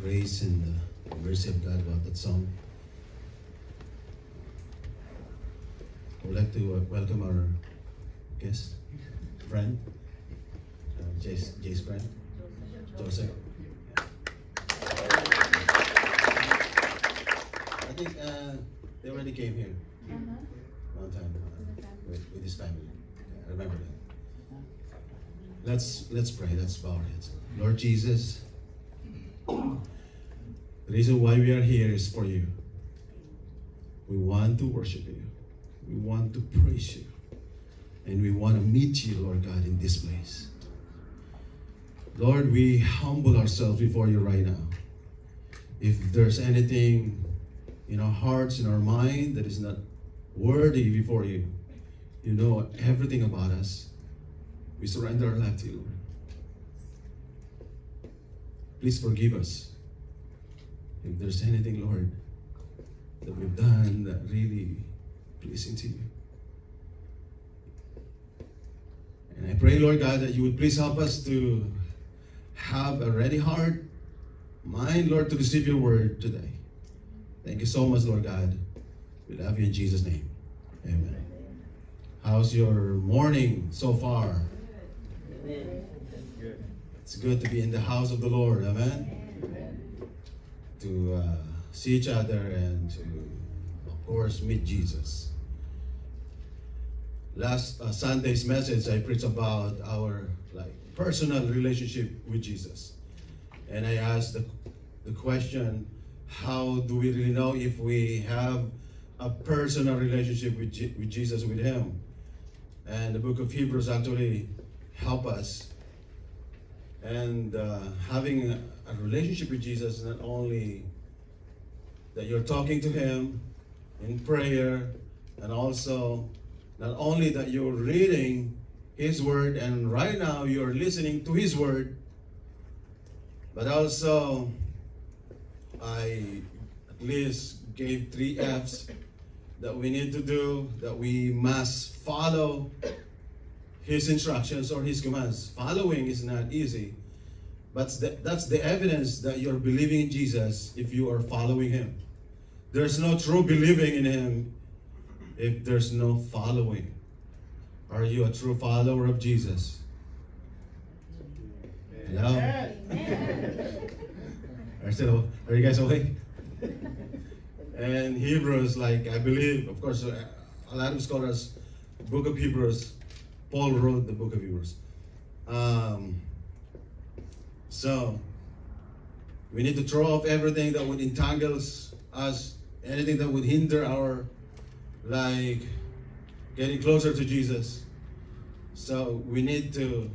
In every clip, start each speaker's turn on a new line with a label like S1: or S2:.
S1: grace and the mercy of God about that song. I would like to welcome our guest, friend, Jay's friend, Joseph. I think they already came here one time with his family. I remember that. Let's pray. Let's bow our heads. Lord Jesus, the reason why we are here is for you. We want to worship you. We want to praise you. And we want to meet you, Lord God, in this place. Lord, we humble ourselves before you right now. If there's anything in our hearts, in our mind that is not worthy before you, you know everything about us. We surrender our life to you, Lord. Please forgive us if there's anything, Lord, that we've done that really pleasing to you. And I pray, Lord God, that you would please help us to have a ready heart, mind, Lord, to receive your word today. Thank you so much, Lord God. We love you in Jesus' name. Amen. How's your morning so far?
S2: Amen.
S1: It's good to be in the house of the Lord. Amen. To see each other and to, of course, meet Jesus. Last Sunday's message, I preached about our personal relationship with Jesus. And I asked the question, how do we really know if we have a personal relationship with Jesus, with Him? And the book of Hebrews actually help us. And having a relationship with Jesus, not only that you're talking to Him in prayer, and also not only that you're reading His Word, and right now you're listening to His Word, but also I at least gave 3 F's that we need to do, that we must follow His instructions or His commands. Following is not easy, but that's the evidence that you're believing in Jesus if you are following Him. There's no true believing in Him if there's no following. Are you a true follower of Jesus? Hello? Are you guys awake? And Hebrews, I believe, of course, a lot of scholars, book of Hebrews, Paul wrote the book of Hebrews. So, we need to throw off everything that would entangle us, anything that would hinder our, getting closer to Jesus. So, we need to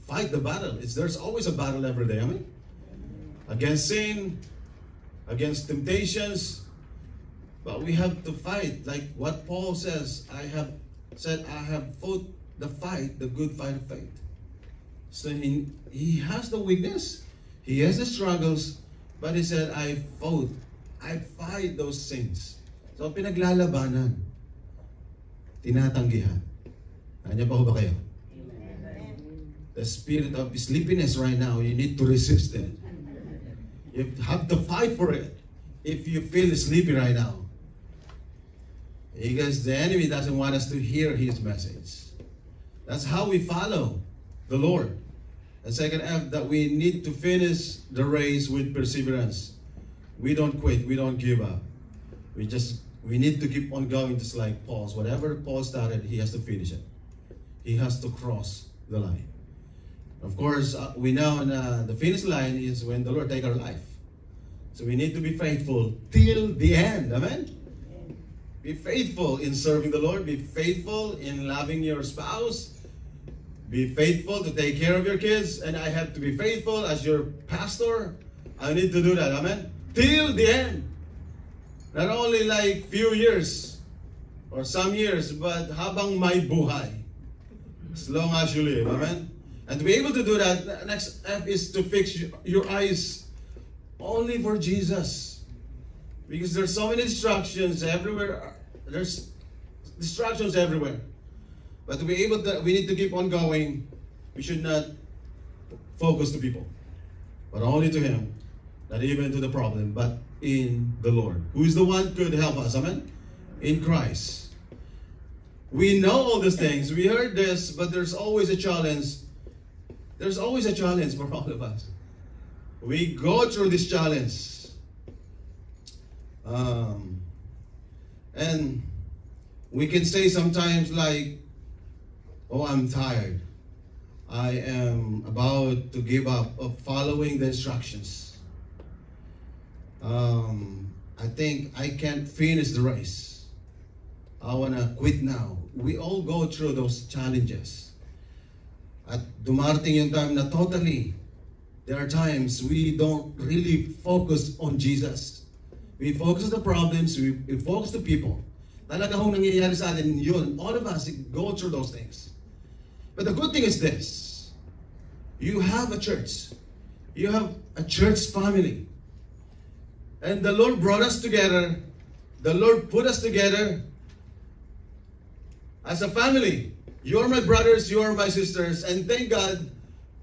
S1: fight the battle. There's always a battle every day, amen? Against sin, against temptations, but we have to fight, like what Paul says. I have fought the fight, the good fight of faith. So he has the weakness, he has the struggles, but he said, I fight those sins. So pinaglalabanan, tinatanggihan. Kanya pa ba kayo? The spirit of sleepiness right now, you need to resist it. You have to fight for it if you feel sleepy right now. Because the enemy doesn't want us to hear his message. That's how we follow the Lord. And second F, that we need to finish the race with perseverance. We don't quit. We don't give up. We need to keep on going, just like Paul's. Whatever Paul started, he has to finish it. He has to cross the line. Of course, we know the finish line is when the Lord takes our life. So we need to be faithful till the end. Amen? Be faithful in serving the Lord. Be faithful in loving your spouse. Be faithful to take care of your kids. And I have to be faithful as your pastor. I need to do that. Amen? Till the end. Not only few years or some years, but habang may buhay. As long as you live. Amen? And to be able to do that, the next step is to fix your eyes only for Jesus. Because there's so many distractions everywhere. There's distractions everywhere. But to be able to, we need to keep on going. We should not focus to people. but only to Him, not even to the problem, but in the Lord, who is the one who could help us. Amen? In Christ. We know all these things. We heard this, but there's always a challenge. There's always a challenge for all of us. We go through this challenge. And we can say sometimes like, oh, I'm tired. I am about to give up of following the instructions. I think I can't finish the race. I want to quit now. We all go through those challenges. At dumarating yung time na totally, there are times we don't really focus on Jesus. We focus on the problems, we focus on people. Talaga hong nangyayari sa atin yun. All of us go through those things. But the good thing is this. You have a church. You have a church family. And the Lord brought us together. The Lord put us together as a family. You are my brothers, you are my sisters. And thank God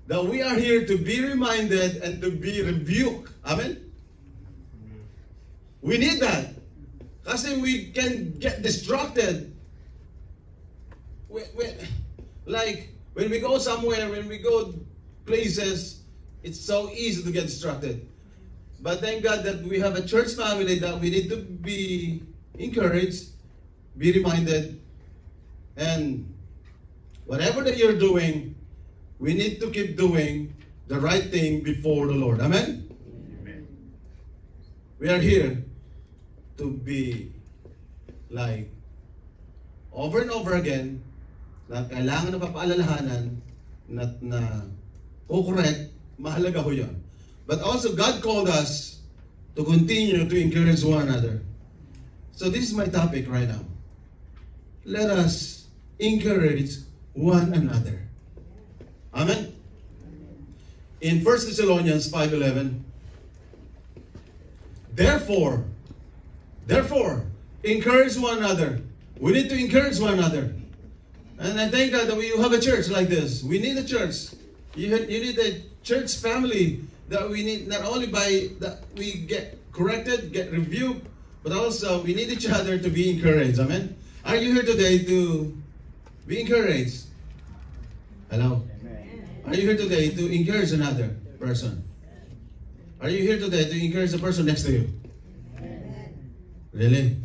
S1: that we are here to be reminded and to be rebuked. Amen? We need that. Kasi we can get distracted. Like, when we go somewhere, when we go places, it's so easy to get distracted. But thank God that we have a church family that we need to be encouraged, be reminded, and whatever that you're doing, we need to keep doing the right thing before the Lord. Amen? Amen. We are here to be like over and over again na kailangan na papaalalahanan na correct, mahalaga ho yun. But also God called us to continue to encourage one another. So this is my topic right now. Let us encourage one another. Amen? In 1 Thessalonians 5:11, Therefore, encourage one another. We need to encourage one another. And I thank God that we have a church like this. We need a church. You need a church family that we need not only by that we get corrected, get rebuked, but also we need each other to be encouraged. Amen? Are you here today to be encouraged? Hello? Are you here today to encourage another person? Are you here today to encourage the person next to you? Really?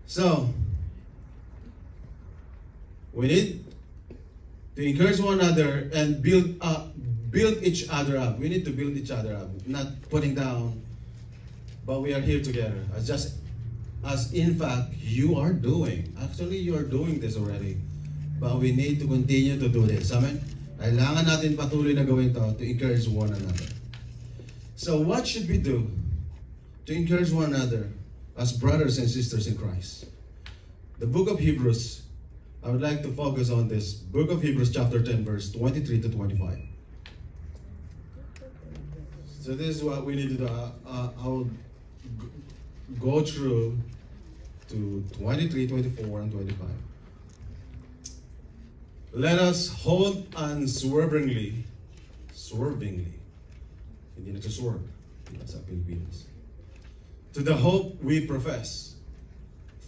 S1: So, we need to encourage one another and build each other up. We need to build each other up, not putting down, but we are here together. As in fact, you are doing. Actually, you are doing this already. But we need to continue to do this. Amen? Kailangan natin patuloy na gawin to encourage one another. So what should we do to encourage one another as brothers and sisters in Christ? The book of Hebrews, I would like to focus on this. Book of Hebrews chapter 10 verse 23 to 25. So this is what we need to do. I'll go through to 23, 24, and 25. Let us hold unswervingly, hindi nagsaswerve, sa Pilipinas, to the hope we profess.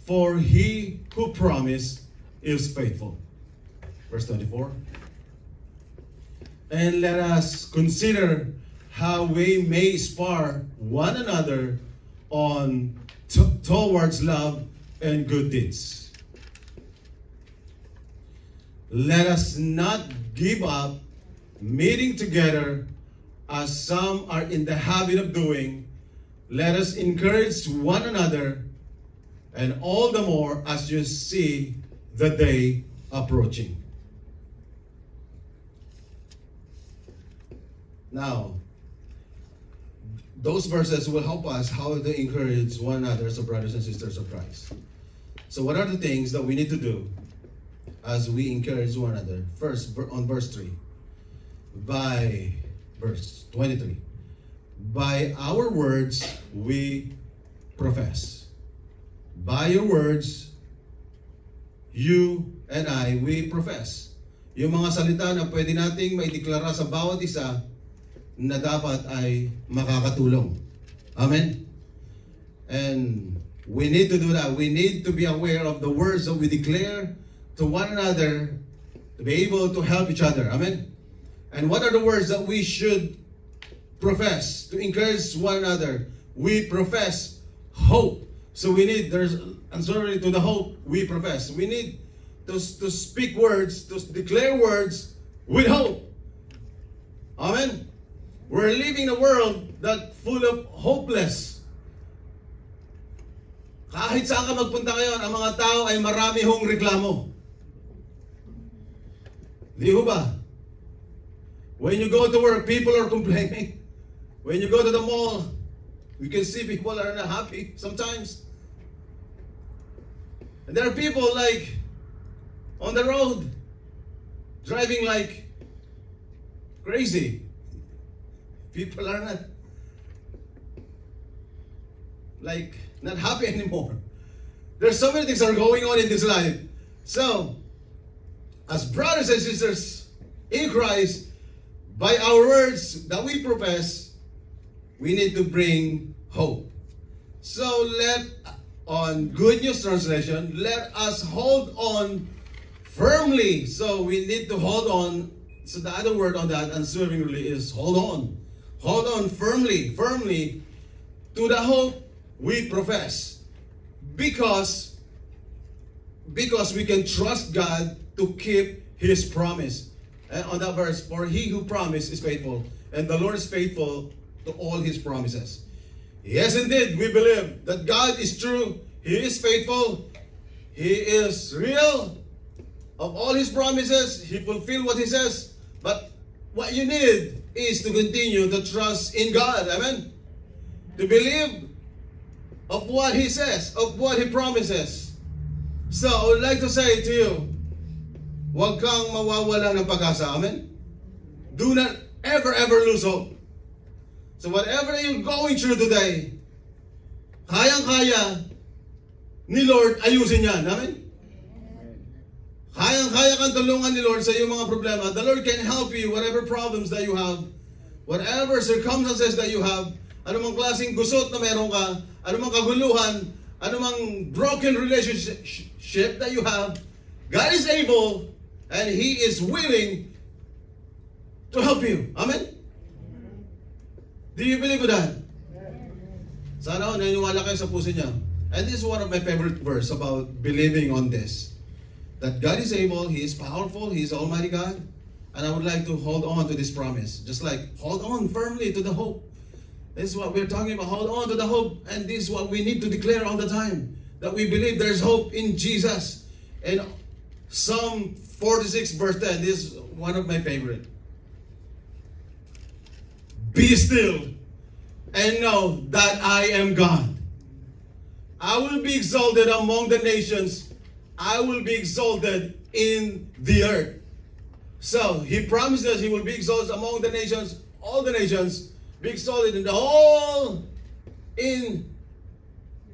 S1: For he who promised is faithful. Verse 24. And let us consider how we may spur one another on towards love and good deeds. Let us not give up meeting together as some are in the habit of doing. Let us encourage one another, and all the more as you see the day approaching. Now, those verses will help us how to encourage one another as brothers and sisters of Christ. So what are the things that we need to do as we encourage one another? First, on verse 3, by verse 23, by our words we profess. By your words, you and I, we profess. yung mga salita na pwede nating maideklara sa bawat isa na dapat ay makakatulong. Amen? And we need to do that. We need to be aware of the words that we declare to one another to be able to help each other. Amen? And what are the words that we should profess to encourage one another? We profess hope. So we need, there's answer to the hope we profess. We need to speak words, to declare words with hope. Amen? We're living in a world that full of hopeless. Kahit saan ka magpunta ngayon, ang mga tao ay marami hong reklamo. Di ho ba? When you go to work, people are complaining. When you go to the mall, you can see people are not happy sometimes. And there are people like on the road, driving like crazy. People are not happy anymore. There's so many things that are going on in this life. So, as brothers and sisters in Christ, by our words that we profess, we need to bring hope. So on Good News Translation, let us hold on firmly. So we need to hold on. So the other word on that, unswervingly, is hold on. Hold on firmly to the hope we profess. Because we can trust God to keep His promise. And on that verse, for He who promised is faithful, and the Lord is faithful to all His promises. Yes, indeed, we believe that God is true. He is faithful. He is real. Of all His promises, He fulfilled what He says. But what you need is to continue to trust in God. Amen? To believe of what He says, of what He promises. So, I would like to say to you, huwag kang mawawala ng pag-asa. Amen? Do not ever lose hope. So whatever you're going through today, kayang-kaya ni Lord ayusin yan. Amen? Kayang-kaya kang tulungan ni Lord sa iyong mga problema. The Lord can help you whatever problems that you have, whatever circumstances that you have, anumang klaseng gusot na meron ka, anumang kaguluhan, anumang broken relationship that you have, God is able and He is willing to help you. Amen? Do you believe that? Sana naniniwala kayo sa puso niya. And this is one of my favorite verse about believing on this. That God is able, He is powerful, He is Almighty God. And I would like to hold on to this promise. Just like, hold on firmly to the hope. This is what we're talking about. Hold on to the hope. And this is what we need to declare all the time. That we believe there's hope in Jesus. And Psalm 46 verse 10, this is one of my favorite. Be still and know that I am God. I will be exalted among the nations. I will be exalted in the earth. So, He promised us He will be exalted among the nations, all the nations, be exalted in the all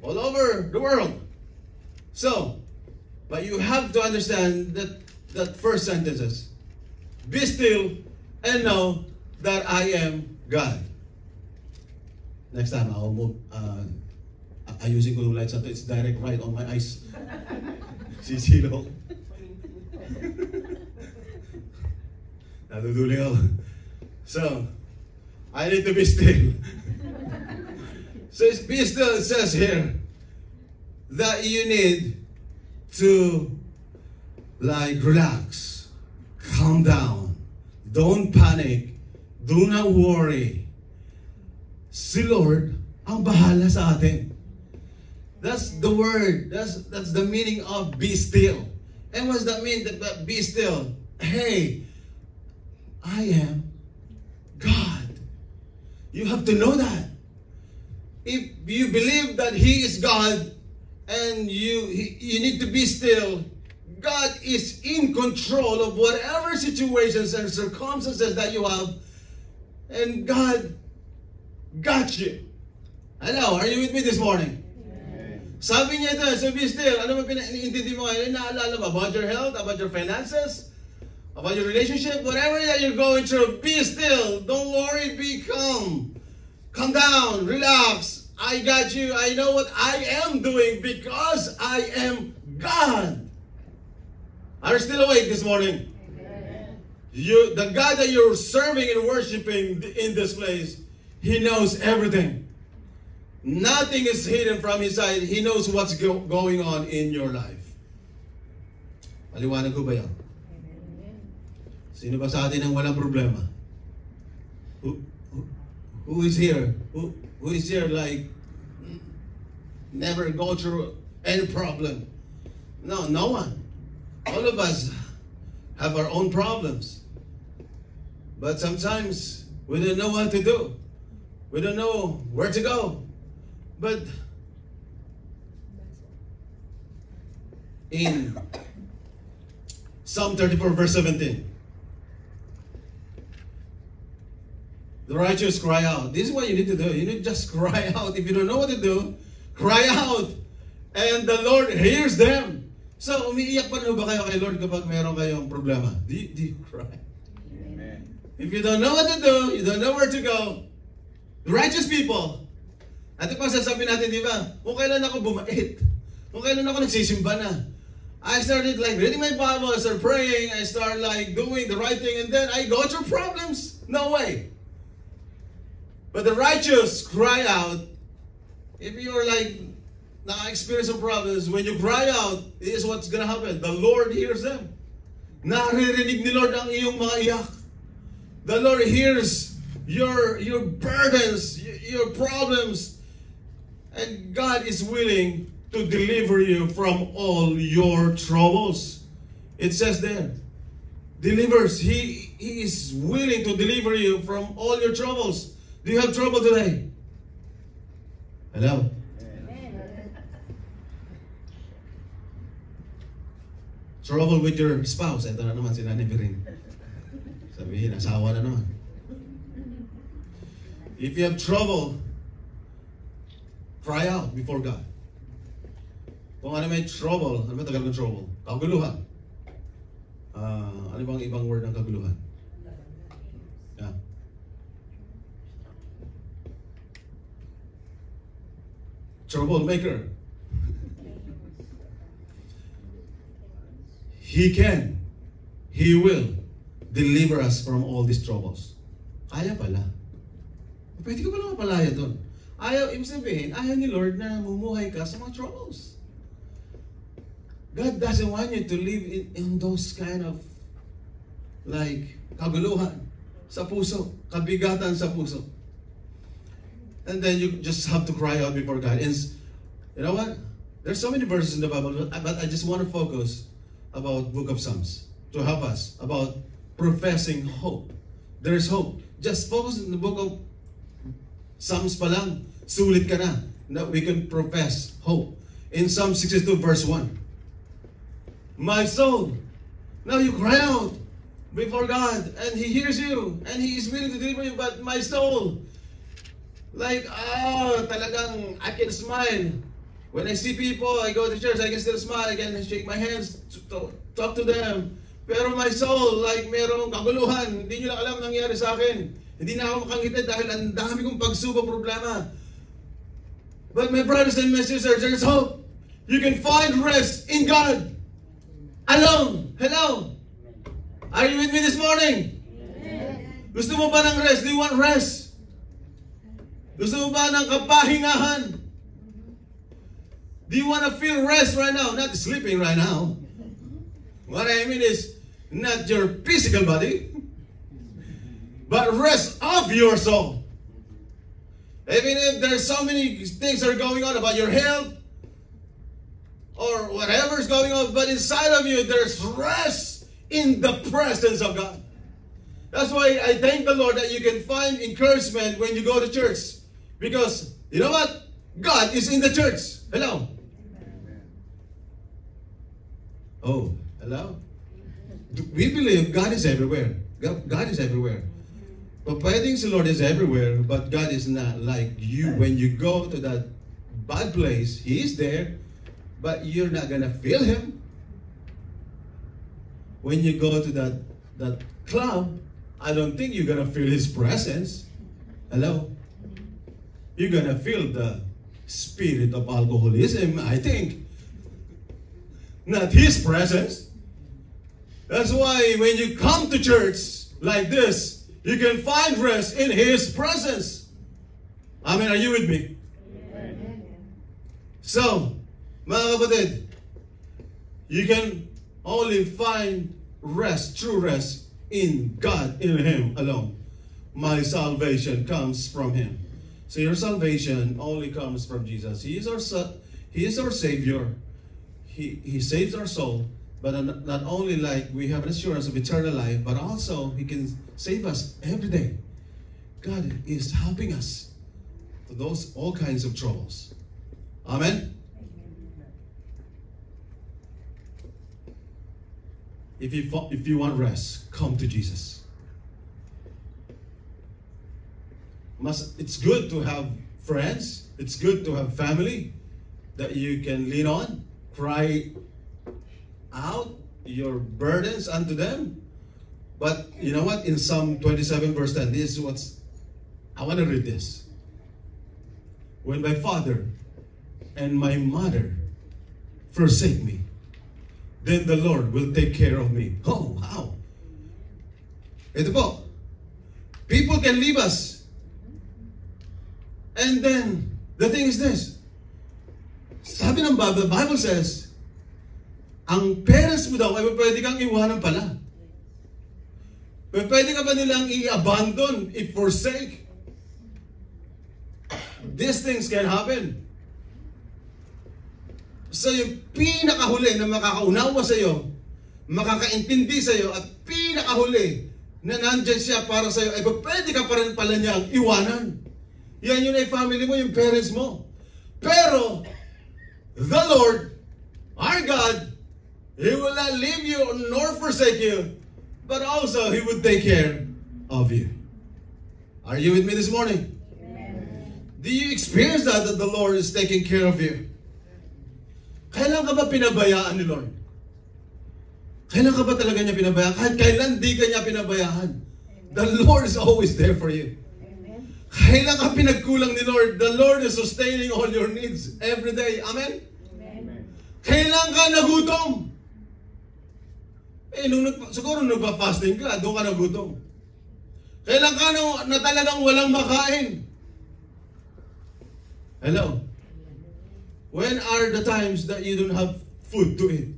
S1: over the world. So, but you have to understand that first sentences. Be still and know that I am God. Next time, I'll move. Ayusin ko yung lights ito. It's direct right on my eyes. Sisilo. Naduduling ako. So, I need to be still. So, be still, it says here that you need to relax, calm down, don't panic, do not worry. Si Lord ang bahala sa atin. That's the word. That's the meaning of be still. And what does that mean? That be still. Hey, I am God. You have to know that. If you believe that He is God and you need to be still, God is in control of whatever situations and circumstances that you have, and God got you. Hello, are you with me this morning? Sabi niya ito, so be still. Ano ba pinintindi mo ngayon? Naalala mo about your health, about your finances, about your relationship, whatever that you're going through, be still. Don't worry, be calm. Calm down, relax. I got you. I know what I am doing because I am God. Are you still awake this morning?
S2: Amen.
S1: The God that you're serving and worshiping in this place, He knows everything. Nothing is hidden from His sight. He knows what's going on in your life. Maliwanag ko ba yan? Sino ba sa atin ang walang problema? Who is here? Who is here like never go through any problem? No, no one. All of us have our own problems. But sometimes we don't know what to do. We don't know where to go. But in Psalm 34 verse 17, the righteous cry out. This is what you need to do. You need to just cry out. If you don't know what to do, cry out. And the Lord hears them. So, umiiyak pa rin ba kayo kay Lord kapag meron kayong problema? Do you cry?
S2: Amen.
S1: If you don't know what to do, you don't know where to go, the righteous people, ito pa sasabihin natin, di ba? Kung kailan ako bumait, kung kailan ako nagsisimba na, I started like reading my Bible, I started praying, I started like doing the right thing, and then I go through problems. No way. But the righteous cry out. If you're like na-experience some problems, when you cry out, this is what's gonna happen. The Lord hears them. Naririnig ni Lord ang iyong mga iyak. The Lord hears your burdens, your problems. And God is willing to deliver you from all your troubles. It says there, delivers. He is willing to deliver you from all your troubles. Do you have trouble today? Hello? Trouble with your spouse. Ito na naman si Nanay Birin. Sabihin, asawa na naman. If you have trouble, cry out before God. Kung ano may trouble, ano ba Tagalog ng trouble? Kaguluhan. Ano bang ibang word ng kaguluhan? Yeah. Troublemaker. He can, He will deliver us from all these troubles. Kaya pala. Pwede ko pala mapalaya doon. Ayaw, ibig sabihin, ayaw ni Lord na mumuhay ka sa mga troubles. God doesn't want you to live in those kind of like kaguluhan sa puso, kabigatan sa puso. And then you just have to cry out before God. And you know what? There's so many verses in the Bible, but I just want to focus about Book of Psalms to help us about professing hope. There is hope. Just focus in the Book of Psalms pa lang, sulit ka na that we can profess hope. In Psalm 62 verse 1, my soul, now you cry out before God and He hears you and He is willing to deliver you, but my soul, like, talagang I can smile. When I see people, I go to church, I can still smile, I can shake my hands, talk to them. Pero my soul, like merong kaguluhan, hindi nyo lang alam nangyari sa akin. Hindi na ako makangiti dahil ang dami kong pagsubok problema. But my brothers and my sisters, there's hope. You can find rest in God. Alone. Hello. Are you with me this morning? Amen. Gusto mo ba ng rest? Do you want rest? Gusto mo ba ng kapahingahan? Do you want to feel rest right now? Not sleeping right now. What I mean is not your physical body, but rest of your soul. Even if there's so many things that are going on about your health or whatever's going on, but inside of you there's rest in the presence of God. That's why I thank the Lord that you can find encouragement when you go to church. Because, you know what? God is in the church. Hello? Oh, hello? We believe God is everywhere. God is everywhere. But pwedeng si Lord is everywhere, but God is not like you. When you go to that bad place, He is there, but you're not gonna feel Him. When you go to that that club, I don't think you're gonna feel His presence. Hello? You're gonna feel the spirit of alcoholism, I think. Not His presence. That's why when you come to church like this, you can find rest in His presence. Amen. Are you with me?
S2: Amen.
S1: So, mga kapatid, you can only find rest, true rest, in God, in Him alone. My salvation comes from Him. So your salvation only comes from Jesus. He is our Savior. He saves our soul. But not only like we have an assurance of eternal life, but also He can save us every day. God is helping us to those all kinds of troubles. Amen? If you want rest, come to Jesus. It's good to have friends. It's good to have family that you can lean on. Cry out your burdens unto them. But you know what? In Psalm 27 verse 10, this is what's... I want to read this. When my father and my mother forsake me, then the Lord will take care of me. Oh, how? Ito po. People can leave us. And then, the thing is this. Sabi ng Bible, the Bible says, ang parents mo daw ay pwede kang iwanan pala. Pwede ka ba nilang i-abandon, i-forsake? These things can happen. So yung pinakahuli na makakaunawa sa iyo, makakaintindi sa iyo, at pinakahuli na nandyan siya para sa iyo, ay pwede ka pa rin pala niyang iwanan. Yan yun ay family mo, yung parents mo. Pero, the Lord, our God, He will not leave you nor forsake you, but also He would take care of you. Are you with me this morning?
S2: Amen.
S1: Do you experience that the Lord is taking care of you? Kailan ka ba pinabayaan ni Lord? Kailan ka ba talaga niya pinabayaan? Kahit kailan di ka niya pinabayaan. The Lord is always there for you.
S2: Amen.
S1: Kailan ka pinagkulang ni Lord? The Lord is sustaining all your needs every day. Amen?
S2: Amen.
S1: Kailan ka nagutom? Siguro nagpa-fasting ka, doon ka nagutom. Kailan ka na talagang walang makain? Hello? When are the times that you don't have food to eat?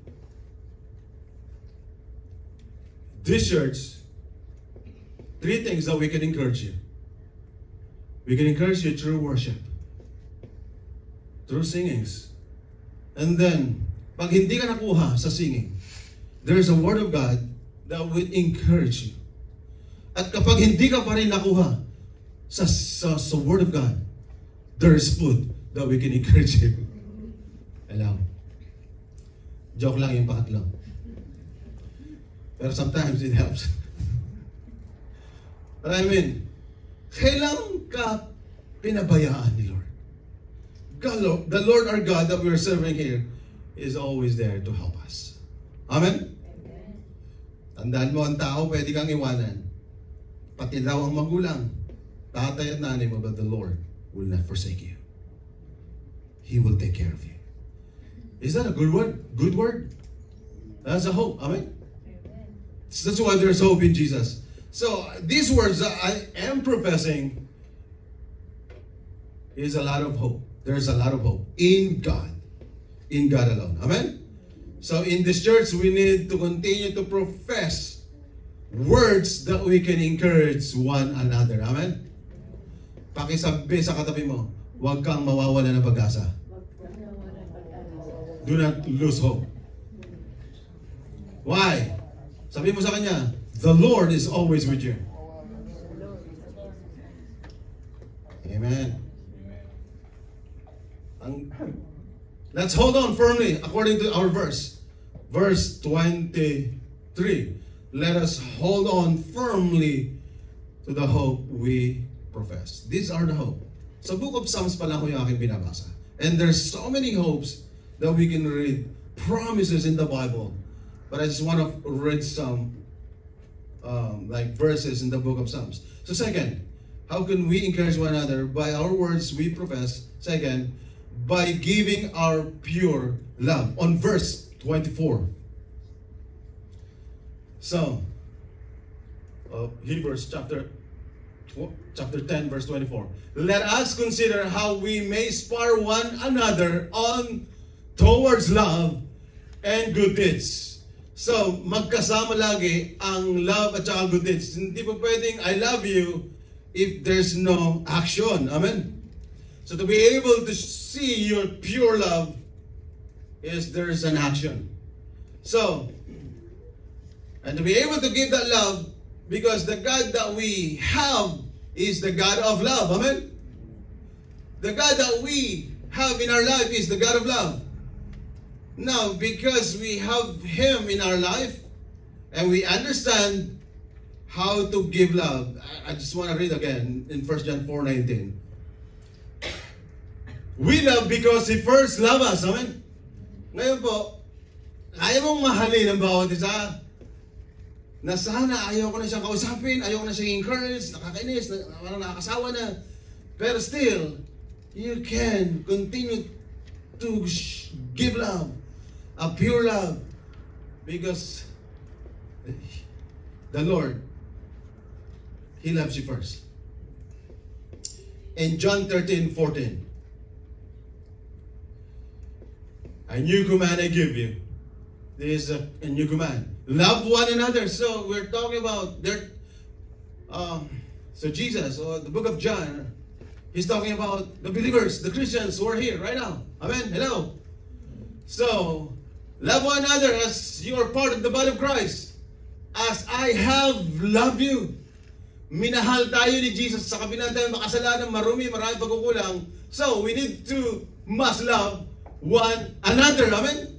S1: This church, 3 things that we can encourage you. We can encourage you through worship, through singings. And then, pag hindi ka nakuha sa singing, there's a word of God that will encourage you. At kapag hindi ka pa rin nakuha sa word of God, there is food that we can encourage you. Hello. Joke lang yung pangatlo. Pero sometimes it helps. But I mean, kailan ka pinabayaan ni Lord? The Lord our God that we are serving here is always there to help us. Amen? Tandaan mo, ang tao pwede kang iwanan. Pati daw ang magulang, tatay at nanay mo, but the Lord will not forsake you. He will take care of you. Is that a good word? Good word? That's a hope. Amen? That's why there's hope in Jesus. So, these words that I am professing is a lot of hope. There's a lot of hope in God. In God alone. Amen? So, in this church, we need to continue to profess words that we can encourage one another. Amen? Pakisabi sa katabi mo, huwag kang mawawala ng pag-asa. Do not lose hope. Why? Sabi mo sa kanya, the Lord is always with you. Amen. Let's hold on firmly according to our verse. Verse 23. Let us hold on firmly to the hope we profess. These are the hope. Sa book of Psalms pa lang ko yung aking binabasa. And there's so many hopes that we can read. Promises in the Bible. But I just want to read some like verses in the book of Psalms. So second, how can we encourage one another? By our words we profess. Second, by giving our pure love. On verse 24. So, Hebrews chapter 10 verse 24. Let us consider how we may spur one another on towards love and good deeds. So, magkasama lagi ang love at saka good deeds. Hindi po pwedeng I love you if there's no action. Amen? So to be able to see your pure love is there's an action. So, and to be able to give that love, because the God that we have is the God of love. Amen? The God that we have in our life is the God of love. Now, because we have Him in our life, and we understand how to give love, I just want to read again in 1 John 4:19. We love because He first loved us. Amen? Ngayon po, ayaw mong mahalin ang bawat isa na sana ayaw ko na siyang kausapin, ayaw ko na siyang encourage, nakakainis, nakakasawa na. Pero still, you can continue to give love, a pure love, because the Lord, He loves you first. In John 13:14, a new command I give you. This is a new command. Love one another. So we're talking about so Jesus, or the book of John, He's talking about the believers, the Christians who are here right now. Amen? Hello? So, love one another as you are part of the body of Christ. As I have loved you. Minahal tayo ni Jesus sa kabila tayo makasalanan, marumi, maraming pagkukulang. So, we must love one another. Amen?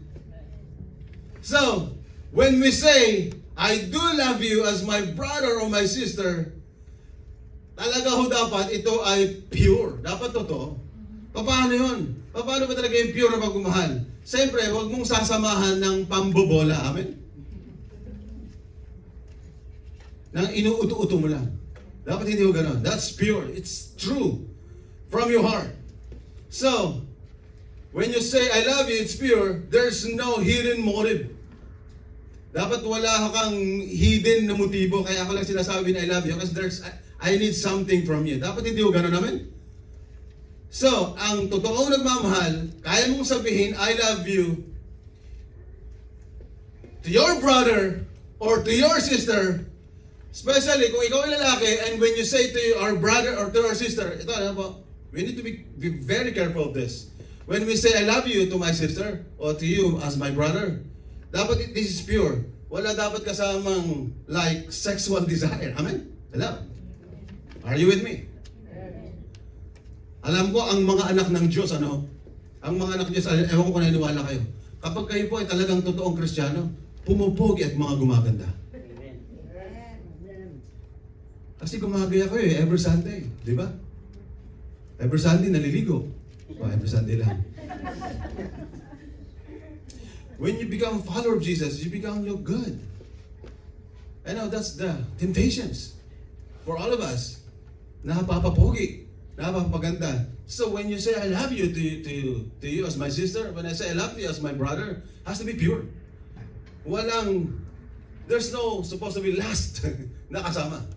S1: So, when we say, I do love you as my brother or my sister, talaga ho dapat ito ay pure. Dapat totoo. Paano yun? Paano ba talaga yung pure na pagmamahal? Siyempre, huwag mong sasamahan ng pambobola. Amen? Nang inuuto-uto mo lang. Dapat hindi ho ganon. That's pure. It's true. From your heart. So, when you say, I love you, it's pure. There's no hidden motive. Dapat wala kang hidden na motibo. Kaya ako lang sinasabi na I love you. Because I need something from you. Dapat hindi ho ganon namin. So, ang totoong nagmamahal, kaya mong sabihin, I love you to your brother or to your sister. Especially kung ikaw ay lalaki, and when you say to our brother or to our sister, ito ano po, we need to be very careful of this. When we say I love you to my sister or to you as my brother, dapat this is pure. Wala dapat kasamang like sexual desire. Amen? Hello? Are you with me? Alam ko ang mga anak ng Diyos, ano? Ang mga anak ng Diyos, ewan ko kung naniniwala kayo. Kapag kayo po ay talagang totoong Kristiyano, pumupogi at mga gumaganda. Kasi gumagaya ko every Sunday, di ba? Every Sunday naliligo. Every Sunday lang. When you become a follower of Jesus, you look good. I know that's the temptations for all of us. Napapapogi, napapaganda. So when you say I love you to you as my sister, when I say I love you as my brother, has to be pure. There's no supposed to be lust na kasama.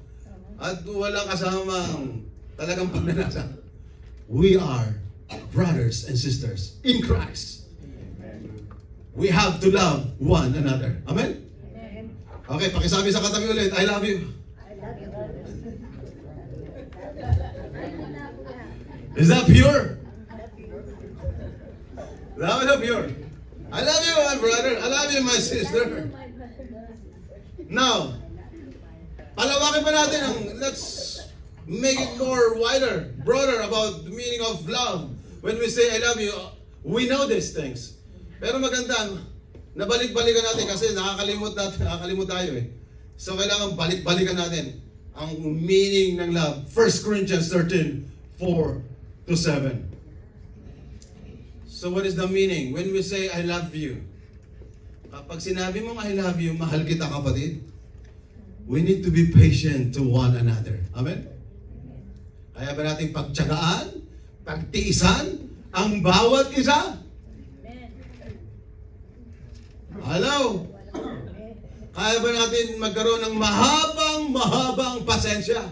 S1: At walang kasamang talagang pagnanasa. We are brothers and sisters in Christ. We have to love one another. Amen? Okay, pakisabi sa katabi ulit, I love you.
S2: I love you.
S1: Is that pure? Love is pure. I love you, my brother. I love you, my sister. Now, palawakin pa natin let's make it more wider, broader about the meaning of love. When we say I love you, we know these things. Pero maganda, nabalik-balikan natin kasi nakakalimot tayo So kailangan balik-balikan natin ang meaning ng love. 1 Corinthians 13:4-7. So what is the meaning? When we say I love you, kapag sinabi mong I love you, mahal kita kapatid. we need to be patient to one another. Amen? Kaya ba natin pagtyagaan, pagtiisan, ang bawat isa? Hello? Kaya ba natin magkaroon ng mahabang pasensya?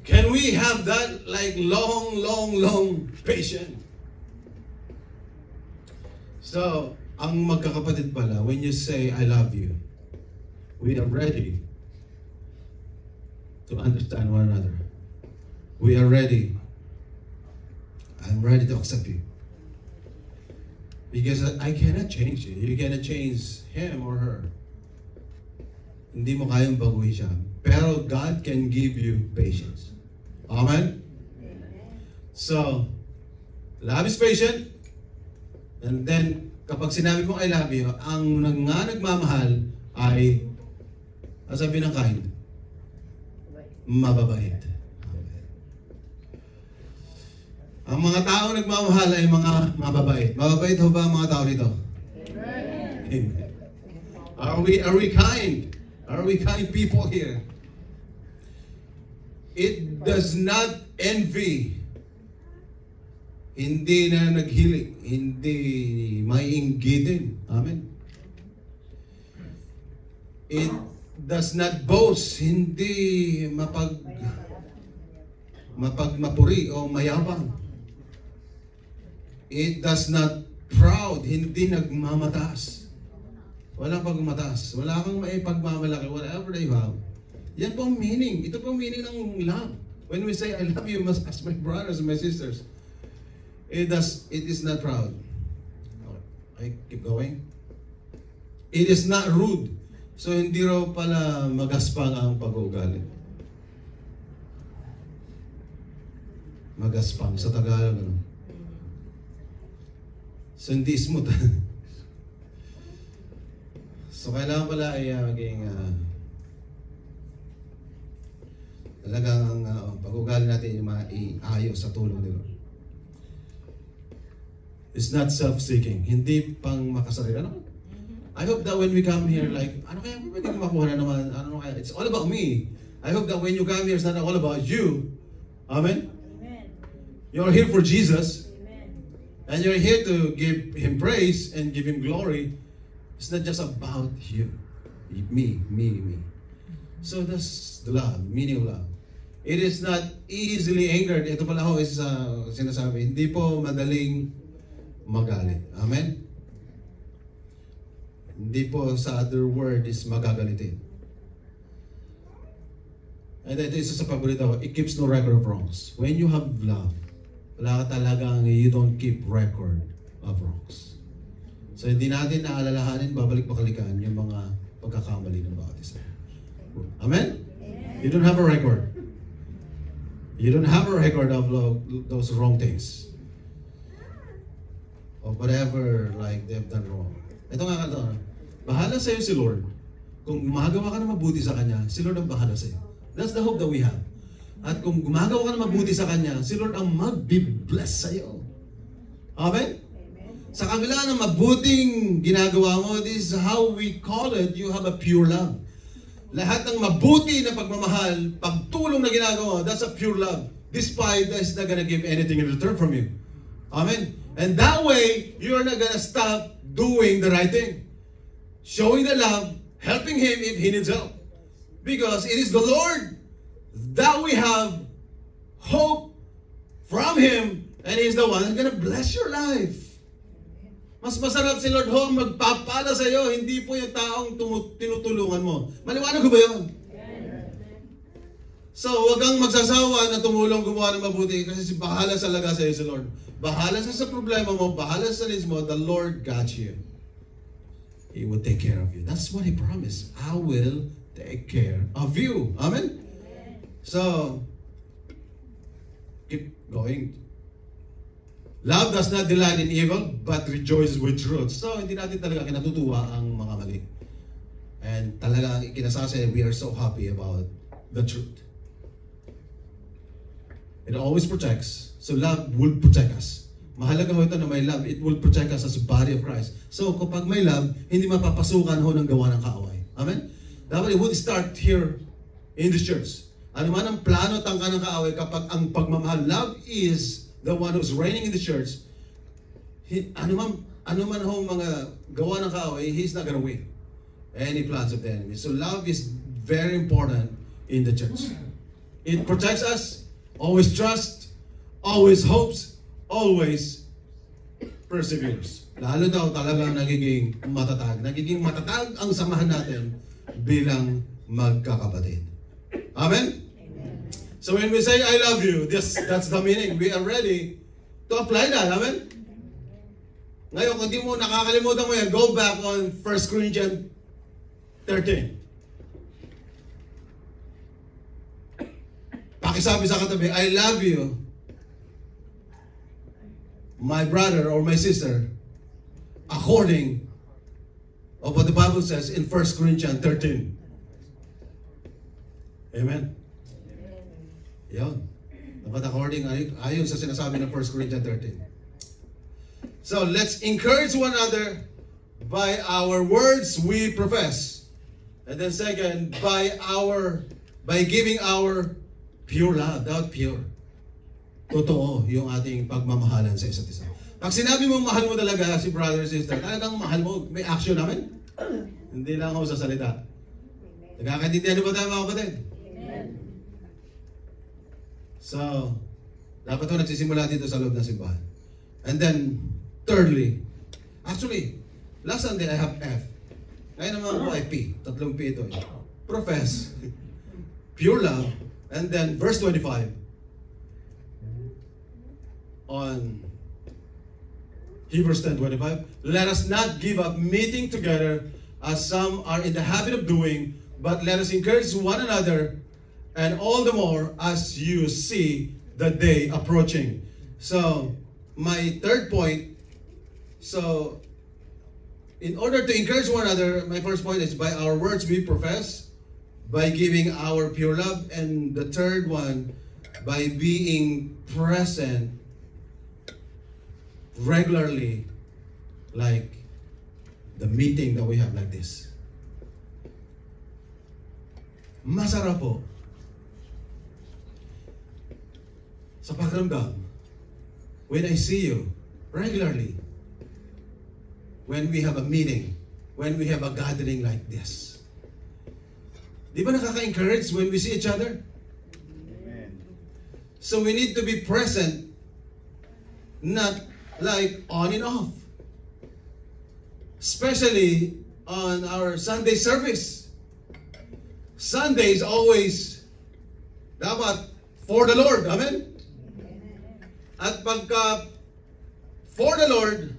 S1: Can we have that like long patience? So, ang magkakapatid pala, when you say, I love you, we are ready to understand one another. We are ready. I'm ready to accept you. Because I cannot change you. You cannot change him or her. Hindi mo kayang baguhin siya. Pero God can give you patience. Amen? So, love is patient. And then, kapag sinabi mo I love you, ang nga nagmamahal ay, ang sabi ng kind, mababait. Ang mga tao nagmamahal ay mga mababait. Mababait ho ba ang mga tao dito? Amen. Are we kind? Are we kind people here? It does not envy. Hindi na naghilig. Hindi maiinggitin. Amen. It does not boast. Hindi mapagmapuri o mayabang. It does not proud. Hindi nagmamataas. Walang pagmataas. Wala kang maipagmamalaki. Whatever they have. Yan po ang meaning. Ito po ang meaning ng love. When we say, I love you as my brothers and my sisters, it is not proud. I keep going. It is not rude. So, hindi raw pala magaspang ang pag-uugali. Magaspang. Sa Tagalog, ano? So, hindi smooth. So, kailangan pala ay maging talagang pag-ugali natin yung maayos sa tulong nila. It's not self-seeking. Hindi pang makasarili. Ano? I hope that when we come here, like, ano kaya pwede ko makuha na naman? Ano kaya? It's all about me. I hope that when you come here, it's not all about you. Amen? Amen. You're here for Jesus. Amen. And you're here to give Him praise and give Him glory. It's not just about you. Me. So that's the love, meaning of love. It is not easily angered. Ito pala ho is sinasabi, hindi po madaling magalit. Amen? Hindi po sa other word is magagalitin. And ito isa sa paborito ko, it keeps no record of wrongs. When you have love, wala ka talagang you don't keep record of wrongs. So hindi natin naalalahanin, babalik-bakalikan yung mga pagkakamali ng bawat isa. Amen? You don't have a record. You don't have a record of those wrong things. Of whatever like they've done wrong. Ito nga ito. Bahala sa'yo si Lord. Kung gumagawa ka na mabuti sa Kanya, si Lord ang bahala sa'yo. That's the hope that we have. At kung gumagawa ka na mabuti sa Kanya, si Lord ang mag-bless sa'yo. Amen? Sa kabila ng mabuting ginagawa mo, this is how we call it, you have a pure love. Lahat ng mabuti na pagmamahal, pagtulong na ginagawa, that's a pure love. Despite that's not gonna give anything in return from you. Amen? And that way, you're not gonna stop doing the right thing. Showing the love, helping Him if He needs help. Because it is the Lord that we have hope from Him, and He's the one that's gonna bless your life. Mas masarap si Lord ho magpapala sa iyo, hindi po yung taong tinutulungan mo. Maliwanag ko ba yun? So, huwag kang magsasawa na tumulong gumawa ng mabuti kasi bahala sa laga sa iyo si Lord. Bahala sa problema mo, bahala sa needs mo, the Lord got you. He will take care of you. That's what He promised. I will take care of you. Amen? So, keep going. Love does not delight in evil, but rejoices with truth. So, hindi natin talaga kinatutuwa ang mga mali. And talaga, kinasasa, we are so happy about the truth. It always protects. So, love will protect us. Mahalaga ho ito na may love. It will protect us as a body of Christ. So, kapag may love, hindi mapapasukan ho ng gawa ng kaaway. Amen? Dapat it would start here in the church. Ano man ang plano tangka ng kaaway, kapag ang pagmamahal, love is the one who's reigning in the church, ano man ho mga gawa ng kaaway, he's not gonna win any plans of the enemy. So love is very important in the church. It protects us, always trust, always hopes, always perseveres. Lalo daw talagang nagiging matatag. Nagiging matatag ang samahan natin bilang magkakapatid. Amen?
S2: Amen.
S1: So when we say, I love you, that's the meaning. We are ready to apply that. Amen? Ngayon, kung di mo nakakalimutan mo yan, go back on 1 Corinthians 13. Pakisabi sa katabi, I love you, my brother or my sister, according of what the Bible says in 1 Corinthians 13. Amen? Yun. Dapat according, ayon sa sinasabi ng 1 Corinthians 13. So, let's encourage one another by our words we profess. And then second, by giving our pure love. Dapat pure. Totoo yung ating pagmamahalan sa isa't isa. Pag sinabi mo mahal mo talaga si brother or sister, talagang mahal mo, may action namin. Hindi lang ako sa salita. Nagkakaintindihan ba tayo mga kapatid?
S2: Amen.
S1: So, dapat ito nagsisimula dito sa loob ng simbahan. And then, thirdly, actually, last Sunday I have F. Ngayon naman ako ay P. Tatlong P ito. Profess, pure love, and then verse 25 on Hebrews 10:25. Let us not give up meeting together as some are in the habit of doing, but let us encourage one another, and all the more as you see the day approaching. So, my third point, so in order to encourage one another, my first point is by our words we profess, by giving our pure love, and the third one, by being present regularly, like the meeting that we have like this. Masarap po sa pakiramdam when I see you regularly, when we have a meeting, when we have a gathering like this. Di ba nakaka-encourage when we see each other?
S2: Amen.
S1: So we need to be present, not like on and off. Especially on our Sunday service. Sunday is always dapat for the Lord. Amen? At pagka for the Lord,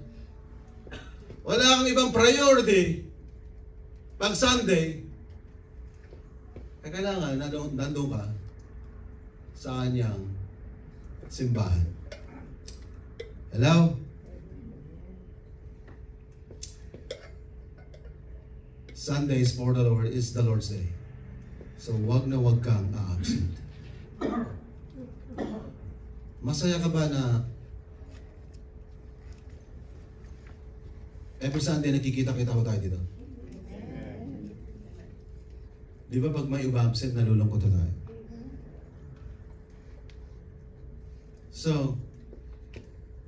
S1: wala kang ibang priority pag Sunday, kailangan nandun ka sa kanyang simbahan. Hello? Sundays for the Lord is the Lord's Day. So wag na wag kang absent. Masaya ka ba na every Sunday nakikita-kita ko tayo dito? Di ba pag may iba absent, nalulungkot tayo? So,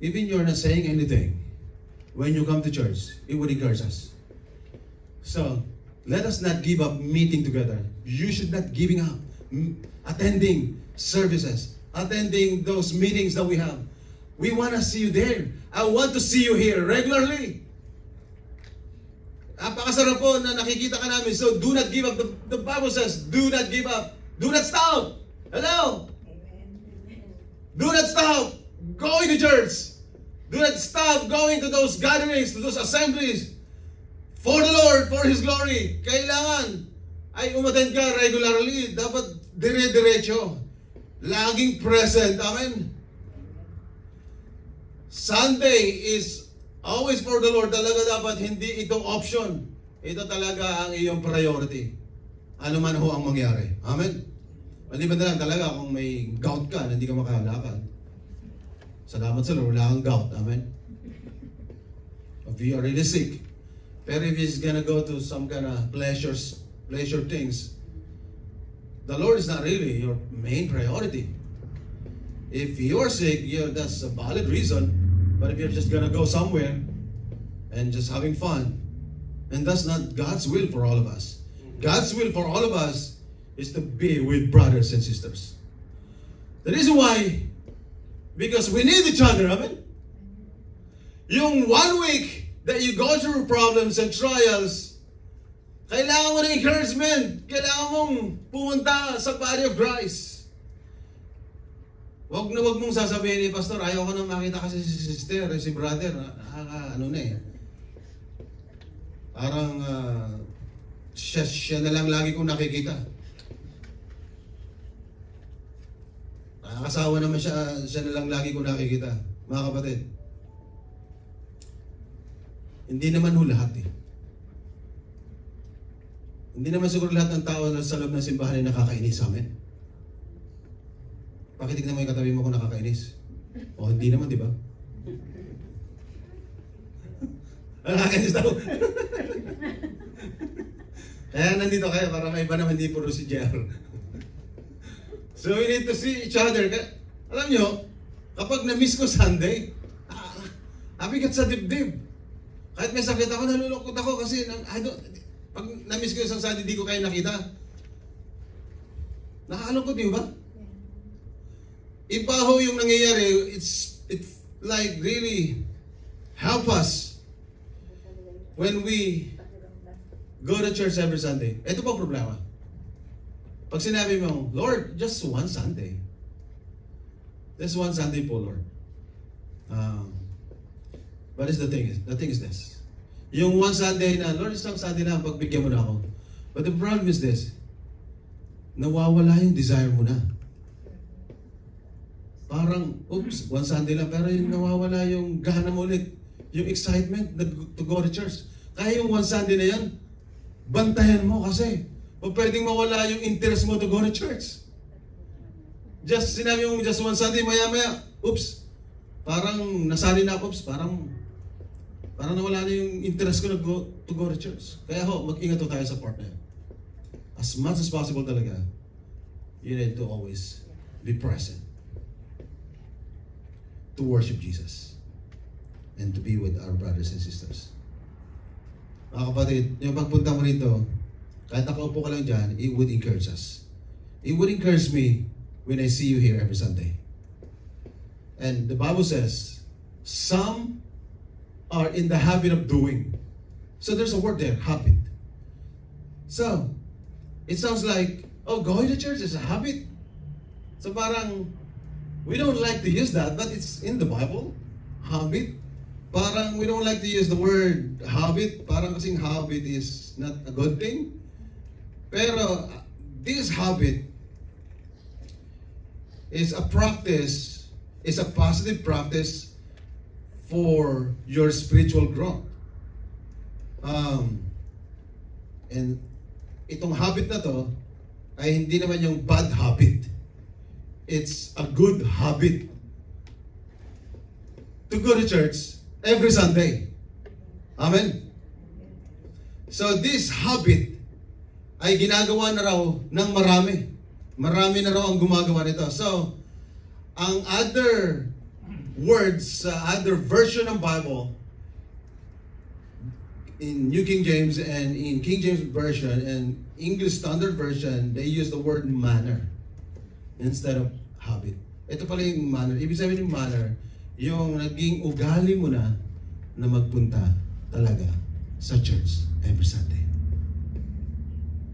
S1: even you're not saying anything, when you come to church, it would encourage us. So, let us not give up meeting together. You should not giving up attending services, attending those meetings that we have. We want to see you there. I want to see you here regularly. Napakasarap po na nakikita ka namin. So do not give up. The Bible says, do not give up. Do not stop. Hello? Do not stop going to church. Do not stop going to those gatherings, to those assemblies. For the Lord, for His glory. Kailangan ay umattend ka regularly. Dapat dire-diretso. Laging present. Amen? Sunday is always for the Lord. Talaga dapat hindi ito option. Ito talaga ang iyong priority. Ano man ho ang mangyari. Amen? Maliban na lang talaga kung may gout ka na hindi ka makalakad. Salamat sa Lord, wala kang gout. Amen? If you are really sick. Pero if he's gonna go to some kind of pleasure things, the Lord is not really your main priority. If you're sick, that's a valid reason. But if you're just gonna go somewhere and just having fun, and that's not God's will for all of us. God's will for all of us is to be with brothers and sisters. The reason why, because we need each other, amen? Yung 1 week that you go through problems and trials, kailangan mo ng encouragement. Kailangan mong pumunta sa body of Christ. Wag mong sasabihin ni Pastor, ayaw ko nang makita kasi si sister, si brother, parang siya na lang lagi kong nakikita. Nakakasawa naman siya na lang lagi kong nakikita. Mga kapatid, hindi naman lahat eh. Hindi naman siguro lahat ng tao sa loob ng simbahan ay nakakainis sa amin. Pakitignan mo yung katabi mo kung nakakainis. O hindi naman, di ba? Nakakainis daw. Kaya nandito kayo para may iba naman, hindi puro si JR. So we need to see each other. Alam nyo, kapag na-miss ko Sunday, abigat sa dibdib. Kahit may sakit ako, nalulungkot ako kasi pag na-miss ko isang Sunday, di ko kayo nakita. Nakakalungkot, di ba? Iba ho yung nangyayari, it's like really help us when we go to church every Sunday. Ito po ang problema. Pag sinabi mo, Lord, just one Sunday. Just one Sunday po, Lord. But the thing is this. Yung one Sunday na, Lord, isang Sunday na, pagbigyan mo na ako. But the problem is this. Nawawala yung desire mo na. Parang, oops, one Sunday lang, pero yung nawawala yung gana mo ulit, yung excitement to go to church. Kaya yung one Sunday na yan, bantayan mo kasi o pwedeng mawala yung interest mo to go to church. Just sinabi mo just one Sunday, maya-maya, oops, parang nasali na, oops, parang nawala na yung interest ko to go to church. Kaya mag-ingat tayo sa part na yun. As much as possible talaga, you need to always be present to worship Jesus and to be with our brothers and sisters. Mga kapatid, yung pagpunta mo rito, kahit nakaupo ka lang dyan, it would encourage us. It would encourage me when I see you here every Sunday. And the Bible says, some are in the habit of doing. So there's a word there, habit. So, it sounds like, going to church is a habit. So parang, we don't like to use that, but it's in the Bible. Habit. Parang we don't like to use the word habit. Parang kasing habit is not a good thing. Pero this habit is a practice, is a positive practice for your spiritual growth. And itong habit na to ay hindi naman yung bad habit. It's a good habit to go to church every Sunday. Amen? So this habit ay ginagawa na raw ng marami. Marami na raw ang gumagawa nito. So, ang other words, other version ng Bible, in New King James and in King James Version and English Standard Version, they use the word manner instead of habit. Ito pala yung manner. Ibig sabihin ng manner, yung naging ugali mo na magpunta talaga sa church every Sunday.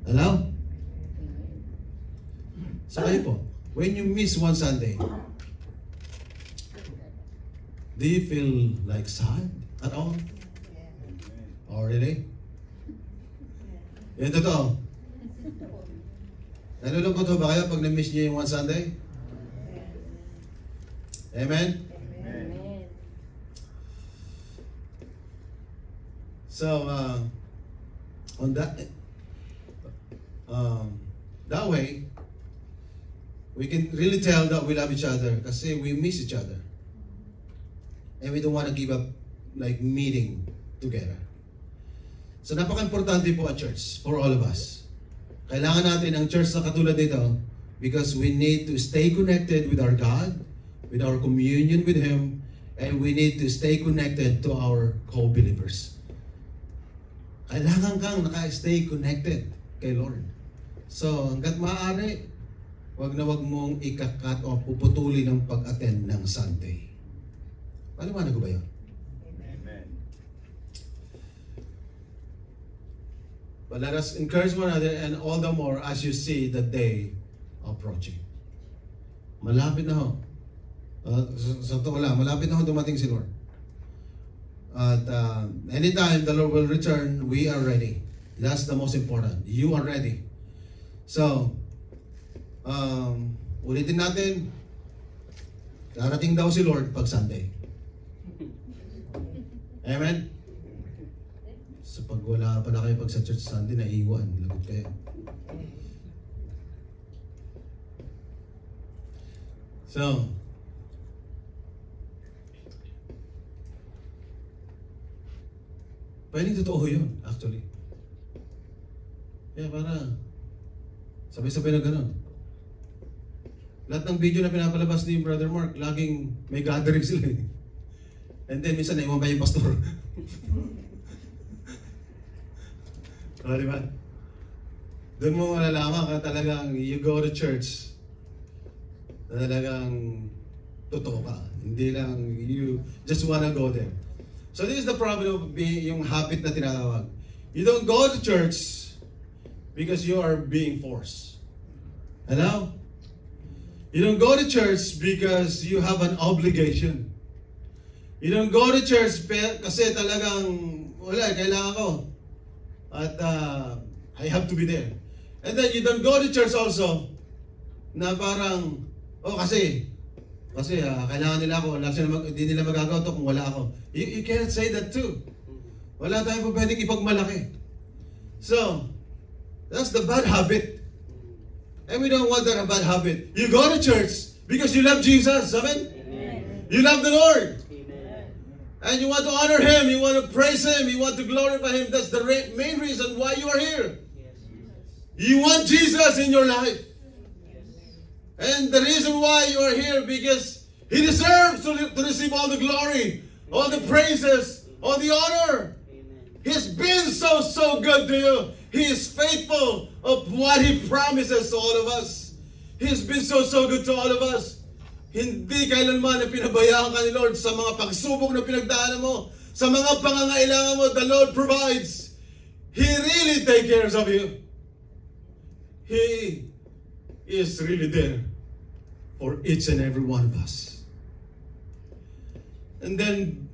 S1: Hello? So kayo po, when you miss one Sunday, do you feel like sad at all? Oh, really? Yung totoo. Nalulungkot ba kayo pag na-miss niyo yung one Sunday? Amen?
S2: Amen.
S1: So, on that way, we can really tell that we love each other kasi we miss each other. And we don't want to give up like meeting together. So napaka-importante po ang church for all of us. Kailangan natin ang church na katulad nito because we need to stay connected with our God, with our communion with Him, and we need to stay connected to our co-believers. Kailangan kang naka-stay connected kay Lord. So hanggat maaari, wag mong ikakat o puputuli ng pag-attend ng Sunday. Paliwanag ko ba yun?
S2: Amen.
S1: But let us encourage one another and all the more as you see the day approaching. Malapit na ho. Sa totoo lang, malapit na ho dumating si Lord. At anytime the Lord will return, we are ready. That's the most important. You are ready. So, ulitin natin, darating daw si Lord pag Sunday. Amen? So pag wala pa na kayo pag sa church Sunday, naiwan. Lagot kayo. So, pwedeng totoo yun, actually. Kaya para sabay-sabay na gano'n. Lahat ng video na pinapalabas ni Brother Mark, laging may gathering sila eh. And then minsan naiwan pa yung pastor. Di ba? Doon mo malalaman ka talagang you go to church na talagang totoo ka. Hindi lang you just wanna go there. So this is the problem of being yung habit na tinatawag. You don't go to church because you are being forced. Hello? You don't go to church because you have an obligation. You don't go to church kasi talagang wala, kailangan ko. At I have to be there. And then you don't go to church also na parang, kasi kailangan nila ako, hindi nila magagawa to kung wala ako. You cannot say that too. Wala tayong pwedeng ipagmalaki. So, that's the bad habit. And we don't want that bad habit. You go to church because you love Jesus. Amen? Amen. You love the Lord. And you want to honor Him, you want to praise Him, you want to glorify Him. That's the main reason why you are here. You want Jesus in your life. And the reason why you are here because He deserves to receive all the glory, all the praises, all the honor. He's been so good to you. He is faithful of what He promises to all of us. He's been so good to all of us. Hindi kailanman na pinabayaan ka ni Lord sa mga pagsubok na pinagdaanan mo, sa mga pangangailangan mo, the Lord provides. He really takes care of you. He is really there for each and every one of us. And then,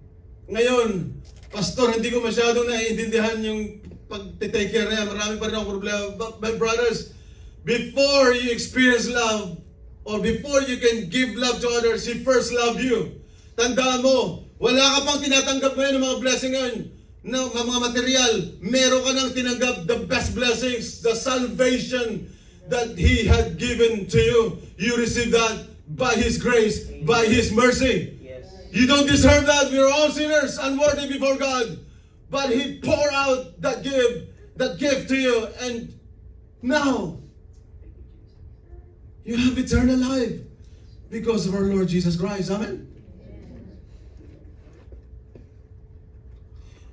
S1: ngayon, Pastor, hindi ko masyadong naiintindihan yung pag-take care niya. Marami pa rin akong problema. But my brothers, before you experience love, or before you can give love to others, He first loved you. Tandaan mo, wala ka pang tinatanggap ngayon ng mga blessing ngayon, ng mga material. Meron ka nang tinanggap the best blessings, the salvation that He had given to you. You received that by His grace, by His mercy. Yes. You don't deserve that. We are all sinners, unworthy before God. But He poured out that gift to you. And now, you have eternal life because of our Lord Jesus Christ. Amen?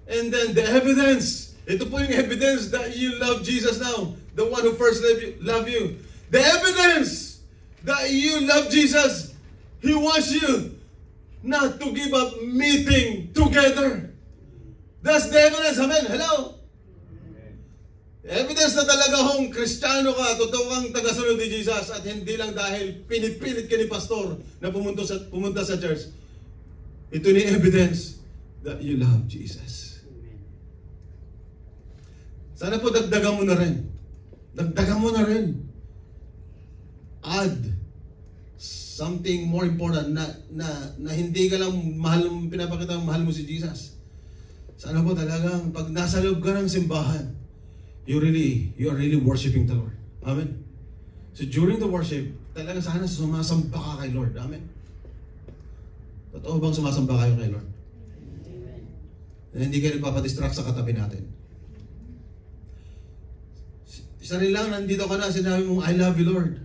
S1: And then the evidence. Ito po yung evidence that you love Jesus now. The one who first loved you. The evidence that you love Jesus. He wants you not to give up meeting together. That's the evidence. Amen? Hello? Evidence na talaga hong Kristiyano ka, totoo kang tagasunod ni Jesus at hindi lang dahil pinit-pilit ka ni pastor na pumunta sa church. Ito ni evidence that you love Jesus. Sana po dagdagan mo na rin. Dagdagan mo na rin. Add something more important na hindi ka lang pinapakita mahal mo si Jesus. Sana po talagang pag nasa loob ka ng simbahan, you are really worshiping the Lord. Amen? So during the worship, talaga sana sumasamba ka kay Lord. Amen? Totoo bang sumasamba kayo kay Lord? Na hindi kayo nagpapadistract sa katabi natin. Isa rin lang, nandito ka na, sinabi mo, I love you, Lord.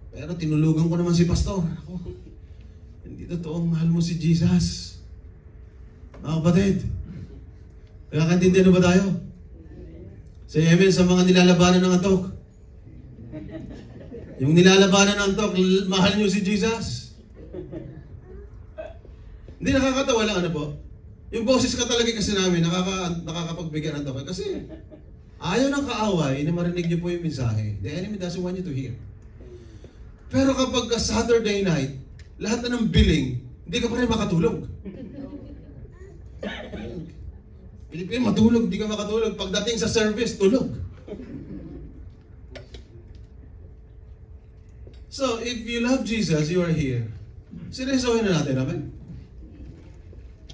S1: Pero tinulugan ko naman si Pastor. Ako, hindi totoong mahal mo si Jesus. Mga kapatid, nakakaintindihan ba tayo? Say amen sa mga nilalabanan ng antok. Yung nilalabanan ng antok, mahal nyo si Jesus. Hindi, nakakatawa lang, ano po? Yung boses ka talaga kasi namin, nakakapagbigyan ng antok. Kasi ayaw ng kaaway na marinig niyo po yung mensahe. The enemy doesn't want you to hear. Pero kapag Saturday night, lahat na ng billing, hindi ka pa rin makatulog. Pilipin, matulog, hindi ka makatulog. Pagdating sa service, tulog. So, if you love Jesus, you are here. Seryosohin na natin, amen?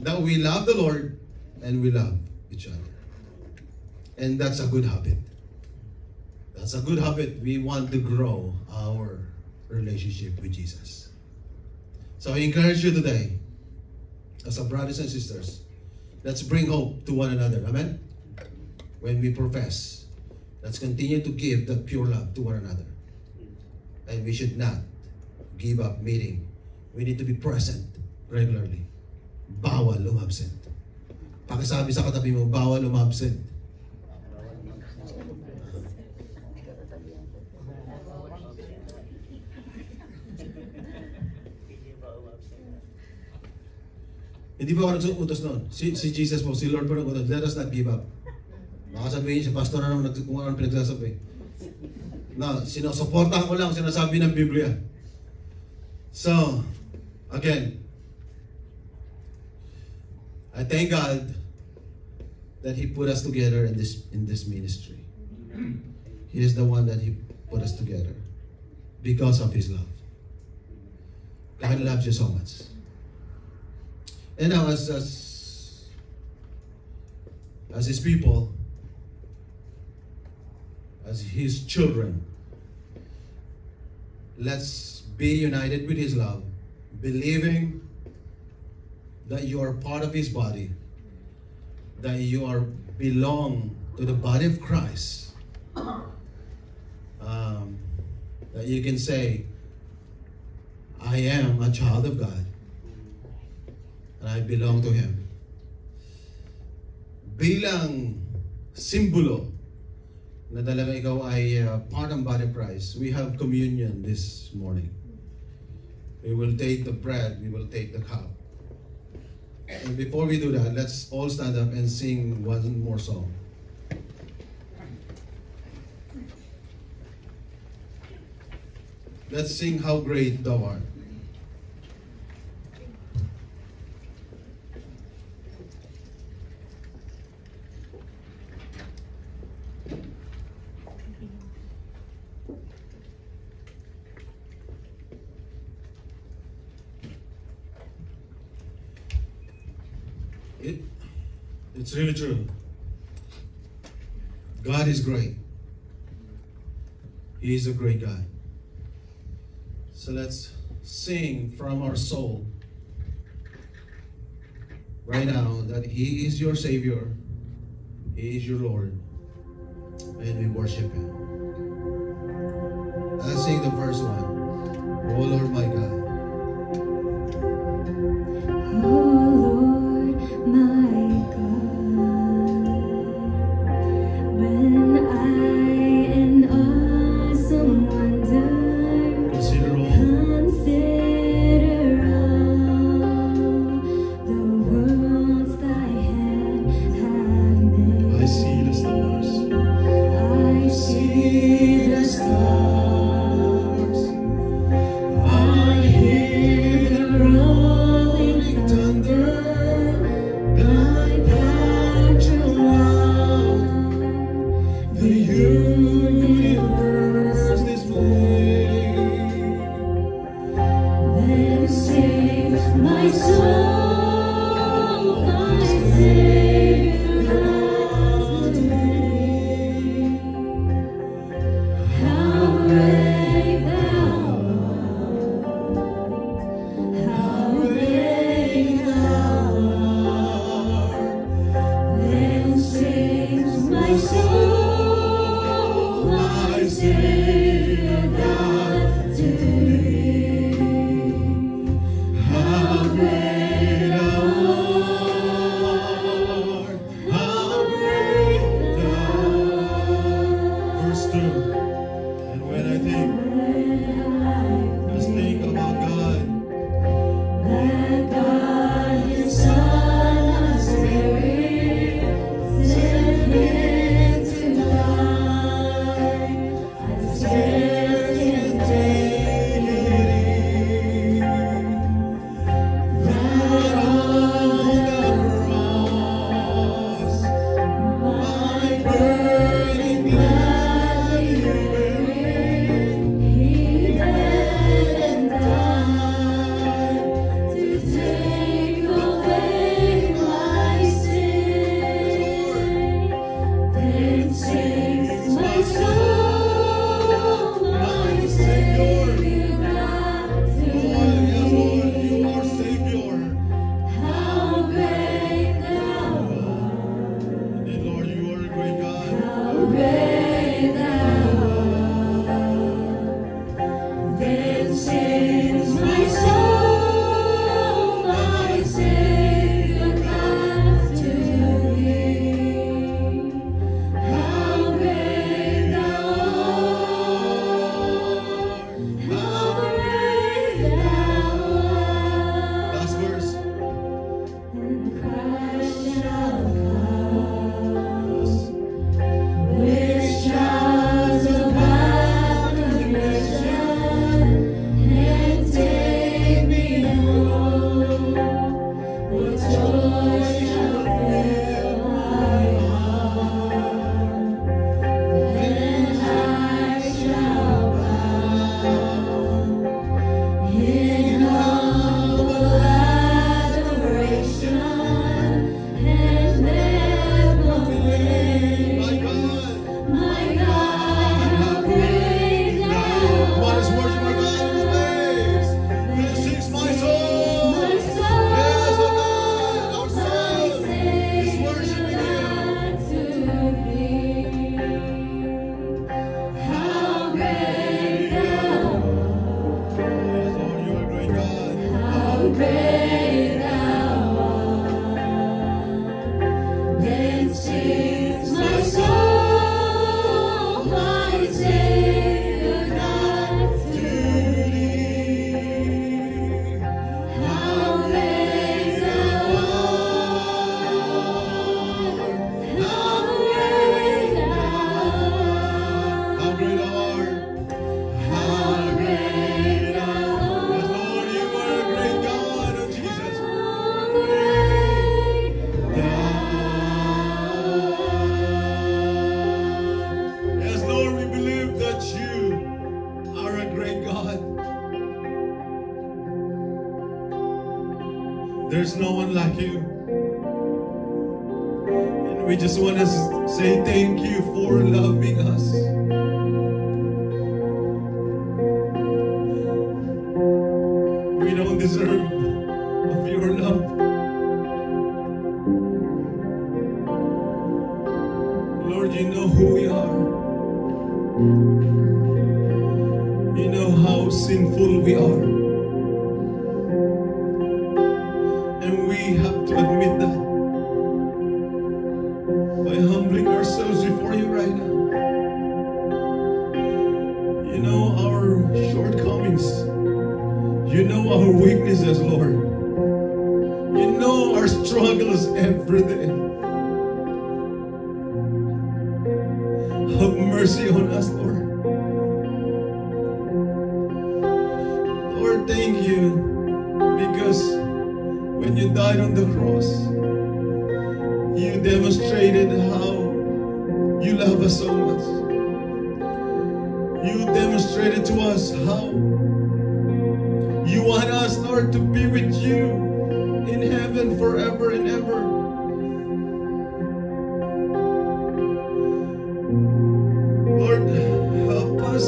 S1: That we love the Lord and we love each other. And that's a good habit. That's a good habit. We want to grow our relationship with Jesus. So I encourage you today, as a brothers and sisters, let's bring hope to one another. Amen? When we profess, let's continue to give that pure love to one another. And we should not give up meeting. We need to be present regularly. Bawal umabsent. Pakisabi sa katabi mo, bawal umabsent. Hindi ba ako nagsuutos noon? Si Jesus po, si Lord po nag-utos, let us not give up. Baka sabihin, si pastor na naman kung ano pinagsasabi. No, sinusuportahan ko lang sinasabi ng Biblia. So, again, I thank God that He put us together in this ministry. He is the one that He put us together because of His love. God loves you so much. And now, as His people, as His children, let's be united with His love, believing that you are part of His body, that you are belong to the body of Christ, that you can say, I am a child of God, and I belong to Him. Bilang simbolo na talaga ikaw ay part ng body of Christ, we have communion this morning. We will take the bread, we will take the cup. And before we do that, let's all stand up and sing one more song. Let's sing How Great Thou Art. It's really true. God is great. He is a great God. So let's sing from our soul right now that He is your Savior, He is your Lord, and we worship Him. Let's sing the first one. Oh Lord my God.
S3: How great
S1: There's no one like you. And we just want to say thank you for loving us. We don't deserve of your love. Lord, you know who we are. You know how sinful we are. And we have to admit that by humbling ourselves before you right now. You know our shortcomings. You know our weaknesses, Lord. You know our struggles every day. Have mercy on us, Lord. Lord, thank you, because when you died on the cross, you demonstrated how you love us so much. You demonstrated to us how you want us, Lord, to be with you in heaven forever and ever. Lord, help us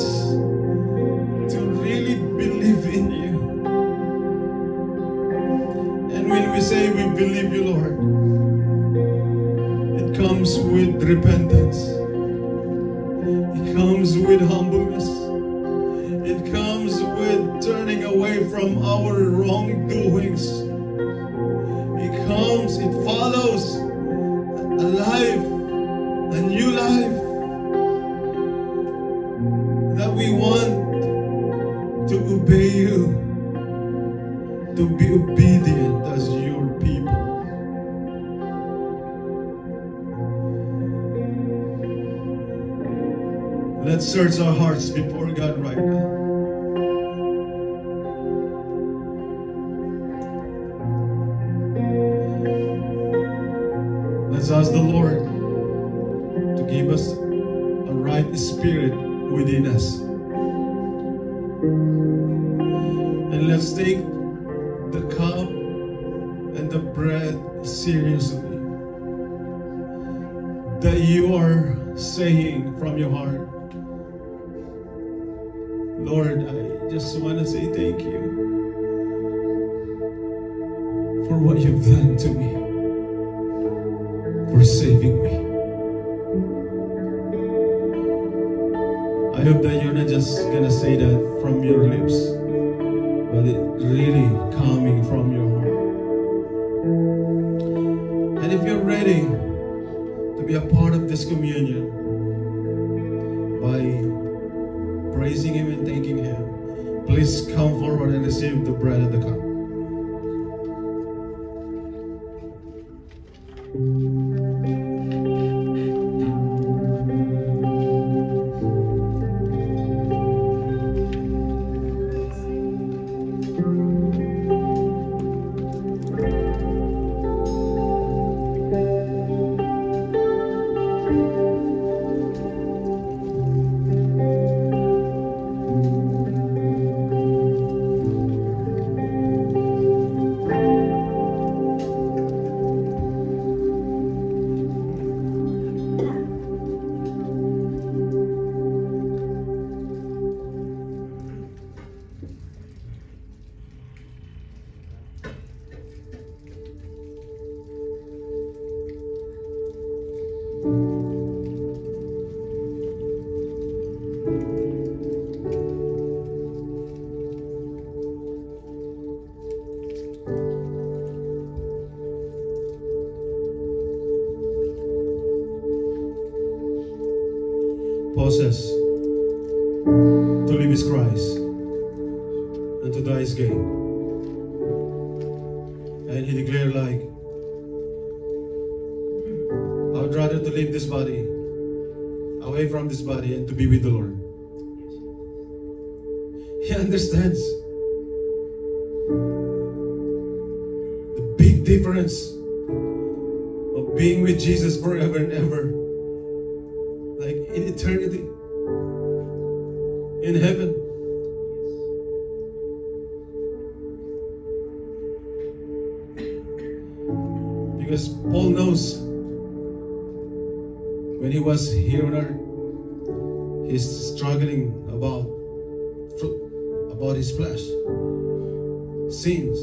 S1: to really believe in you. And when we say we believe you, Lord, it comes with repentance. It comes with humbleness. It comes with turning away from our wrongdoings. It follows a life, a new life that we want to obey you, to be obedient as your people. Let's search our hearts before God right now. Let's ask the Lord to give us a right spirit within us. And let's take the cup and the bread seriously. That you are saying from your heart, Lord, I just want to say thank you for what you've done to me, for saving me. I hope that you're not just gonna say that from your lips, but it really coming from your heart. And if you're ready to be a part of this communion by praising Him and thanking Him, please come forward and receive the bread and the cup. Moses to live is Christ and to die is gain. And he declared like, I would rather to leave this body, away from this body, and to be with the Lord. He understands the big difference of being with Jesus forever and ever, like in eternity, in heaven. Because Paul knows when he was here on earth, he's struggling about his flesh, sins.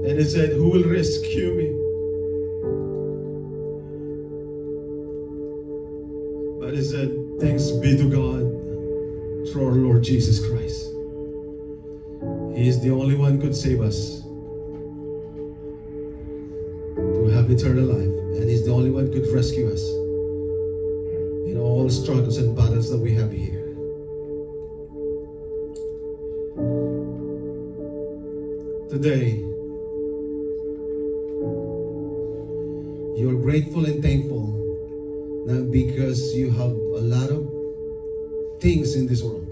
S1: And he said, who will rescue me? But he said, thanks be to God through our Lord Jesus Christ. He is the only one who could save us to have eternal life. And He's the only one who could rescue us in all struggles and battles that we have here. Today, you're grateful and thankful not because you have a lot of things in this world.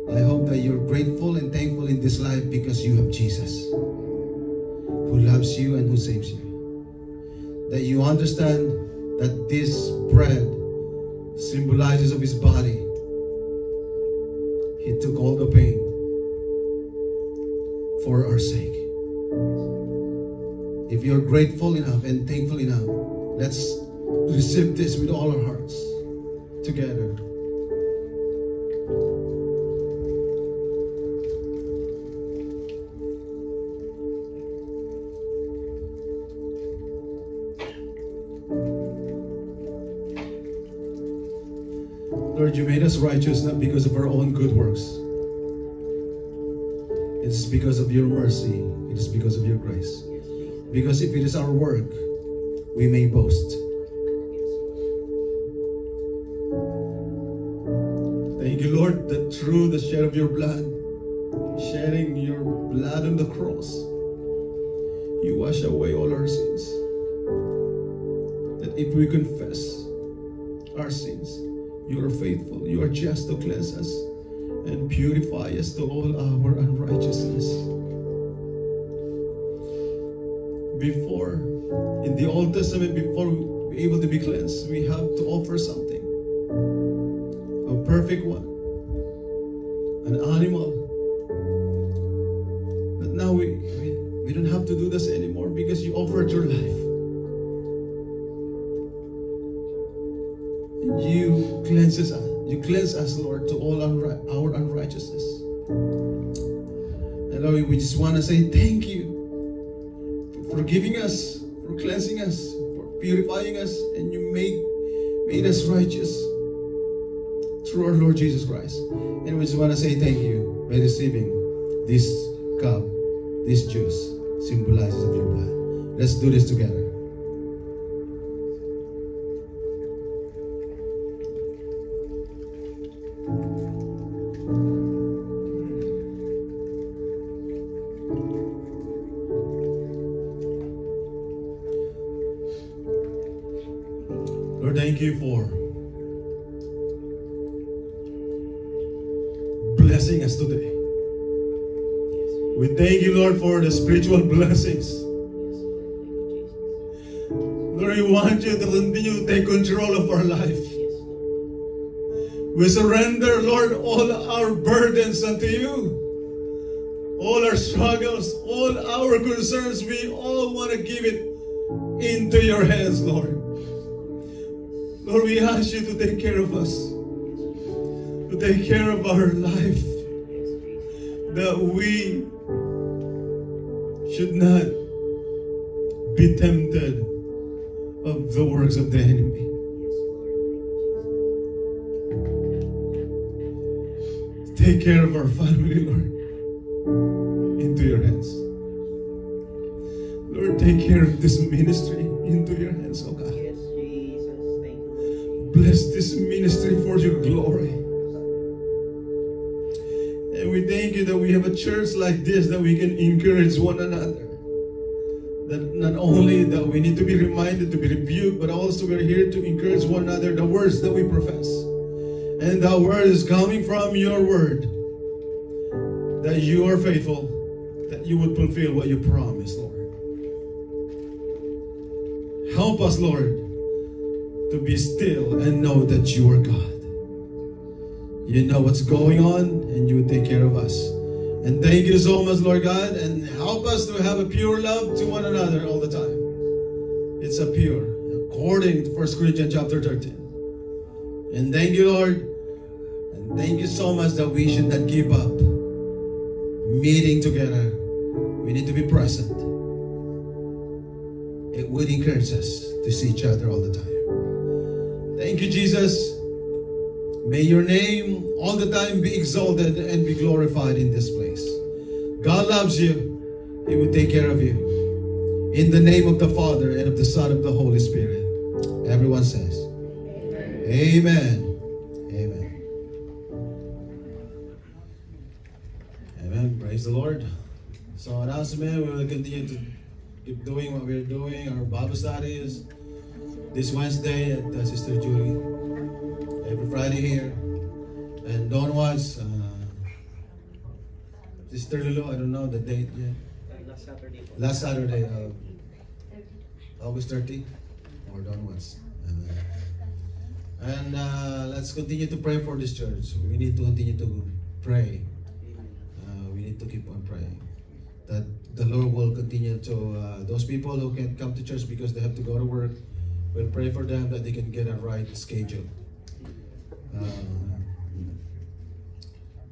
S1: I hope that you're grateful and thankful in this life because you have Jesus, who loves you and who saves you. That you understand that this bread symbolizes of His body. He took all the pain for our sake. If you're grateful enough and thankful enough, let's receive this with all our hearts together. Lord, you made us righteous not because of our own good works. It is because of your mercy. It is because of your grace. Because if it is our work, we may boast. Thank you, Lord, that through the shed of your blood, shedding your blood on the cross, you wash away all our sins. That if we confess our sins, you are faithful, you are just to cleanse us and purify us to all our unrighteousness. Before, in the Old Testament, before we be able to be cleansed, we have to offer something. A perfect one. An animal. But now we don't have to do this anymore because you offered your life. And you cleanse us. You cleanse us, Lord, to all our unrighteousness. And Lord, we just want to say thank you for forgiving us, for cleansing us, for purifying us, and you made us righteous through our Lord Jesus Christ. And we just want to say thank you by receiving this cup, this juice, symbolizes of your blood. Let's do this together. Lord, thank you for blessing us today. We thank you, Lord, for the spiritual blessings. Lord, we want you to continue to take control of our life. We surrender, Lord, all our burdens unto you. All our struggles, all our concerns, we all want to give it into your hands, Lord. Lord, we ask you to take care of us, to take care of our life, that we should not be tempted of the works of the enemy. Take care of our family, Lord. Into take care of this ministry into your hands, oh God.
S3: Yes, Jesus. Thank you, Lord.
S1: Bless this ministry for your glory. And we thank you that we have a church like this that we can encourage one another. That not only that we need to be reminded, to be rebuked, but also we're here to encourage one another, the words that we profess. And the word is coming from your word. That you are faithful, that you would fulfill what you promised, Lord. Help us, Lord, to be still and know that you are God. You know what's going on, and you will take care of us. And thank you so much, Lord God, and help us to have a pure love to one another all the time. It's a pure, according to 1 Corinthians chapter 13. And thank you, Lord, and thank you so much that we should not give up meeting together. We need to be present. It would encourage us to see each other all the time. Thank you, Jesus. May your name all the time be exalted and be glorified in this place. God loves you. He will take care of you. In the name of the Father and of the Son and of the Holy Spirit. Everyone says, Amen. Amen. Amen. Praise the Lord. So announcement, we will continue to keep doing what we're doing. Our Bible study is this Wednesday at Sister Julie. Every Friday here. And don't watch Sister Lulu, I don't know the date yet. Last Saturday, August 30, or don't watch. And let's continue to pray for this church. We need to continue to pray. We need to keep on praying. That the Lord will continue to, those people who can't come to church because they have to go to work, we'll pray for them that they can get a right schedule.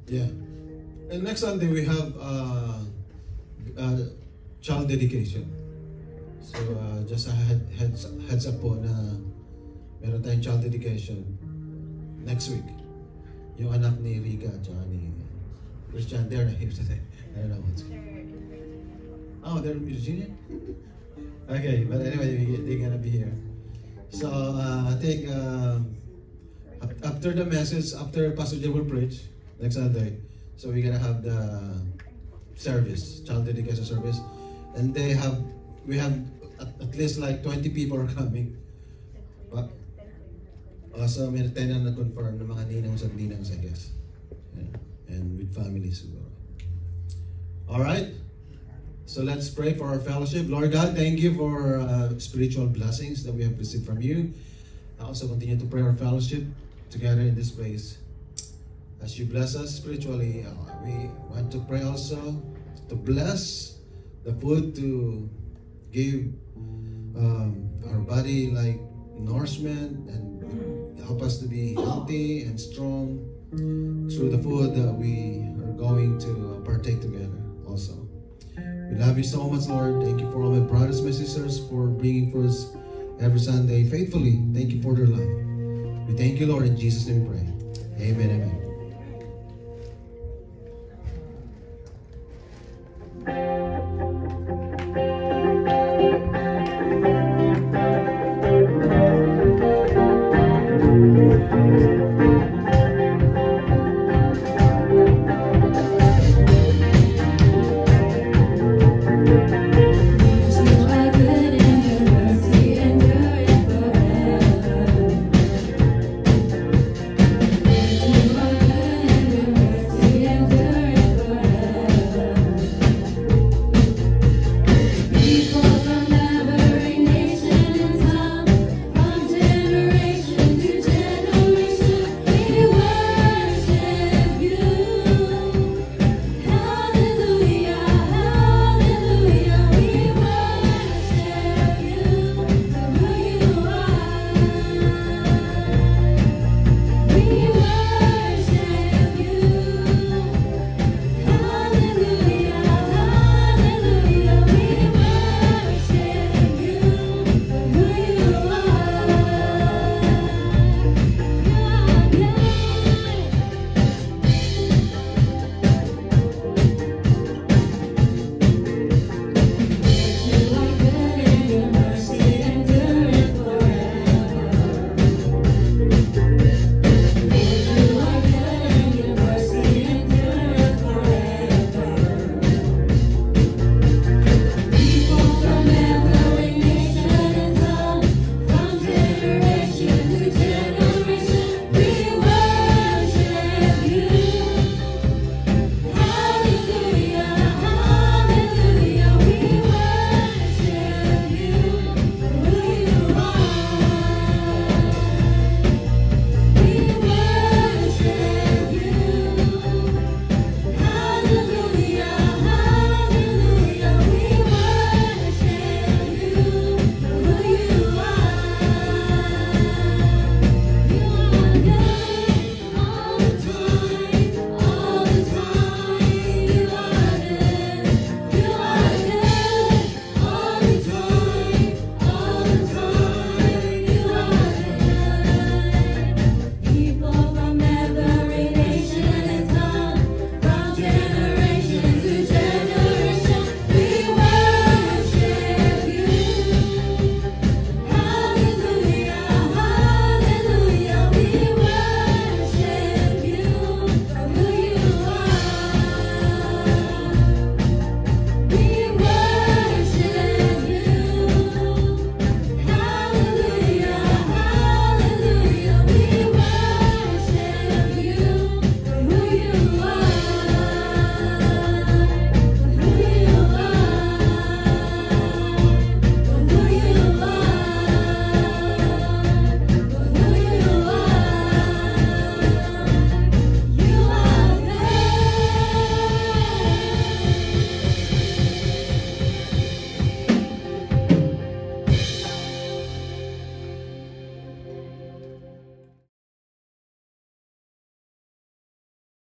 S1: Yeah. And next Sunday we have child dedication. So just a heads up po na meron tayong child dedication next week. Yung anak ni Rica at ni Christian, they're not here today. I don't know what's Oh, they're in Virginia? Okay, but anyway, they're gonna be here. So I think after the message, after Pastor Jay will preach next Sunday, so we're gonna have the service, child dedication service, and we have at least like 20 people are coming. So may 10 na confirm ng mga ninangs at ninangs, I guess, yeah. And with families. All right. So let's pray for our fellowship. Lord God, thank you for spiritual blessings that we have received from you. I also continue to pray our fellowship together in this place. As you bless us spiritually, we want to pray also to bless the food, to give our body like nourishment and help us to be healthy and strong through the food that we are going to partake together also. We love you so much, Lord. Thank you for all my brothers and sisters for bringing foods every Sunday faithfully. Thank you for their life. We thank you, Lord. In Jesus' name we pray. Amen. Amen.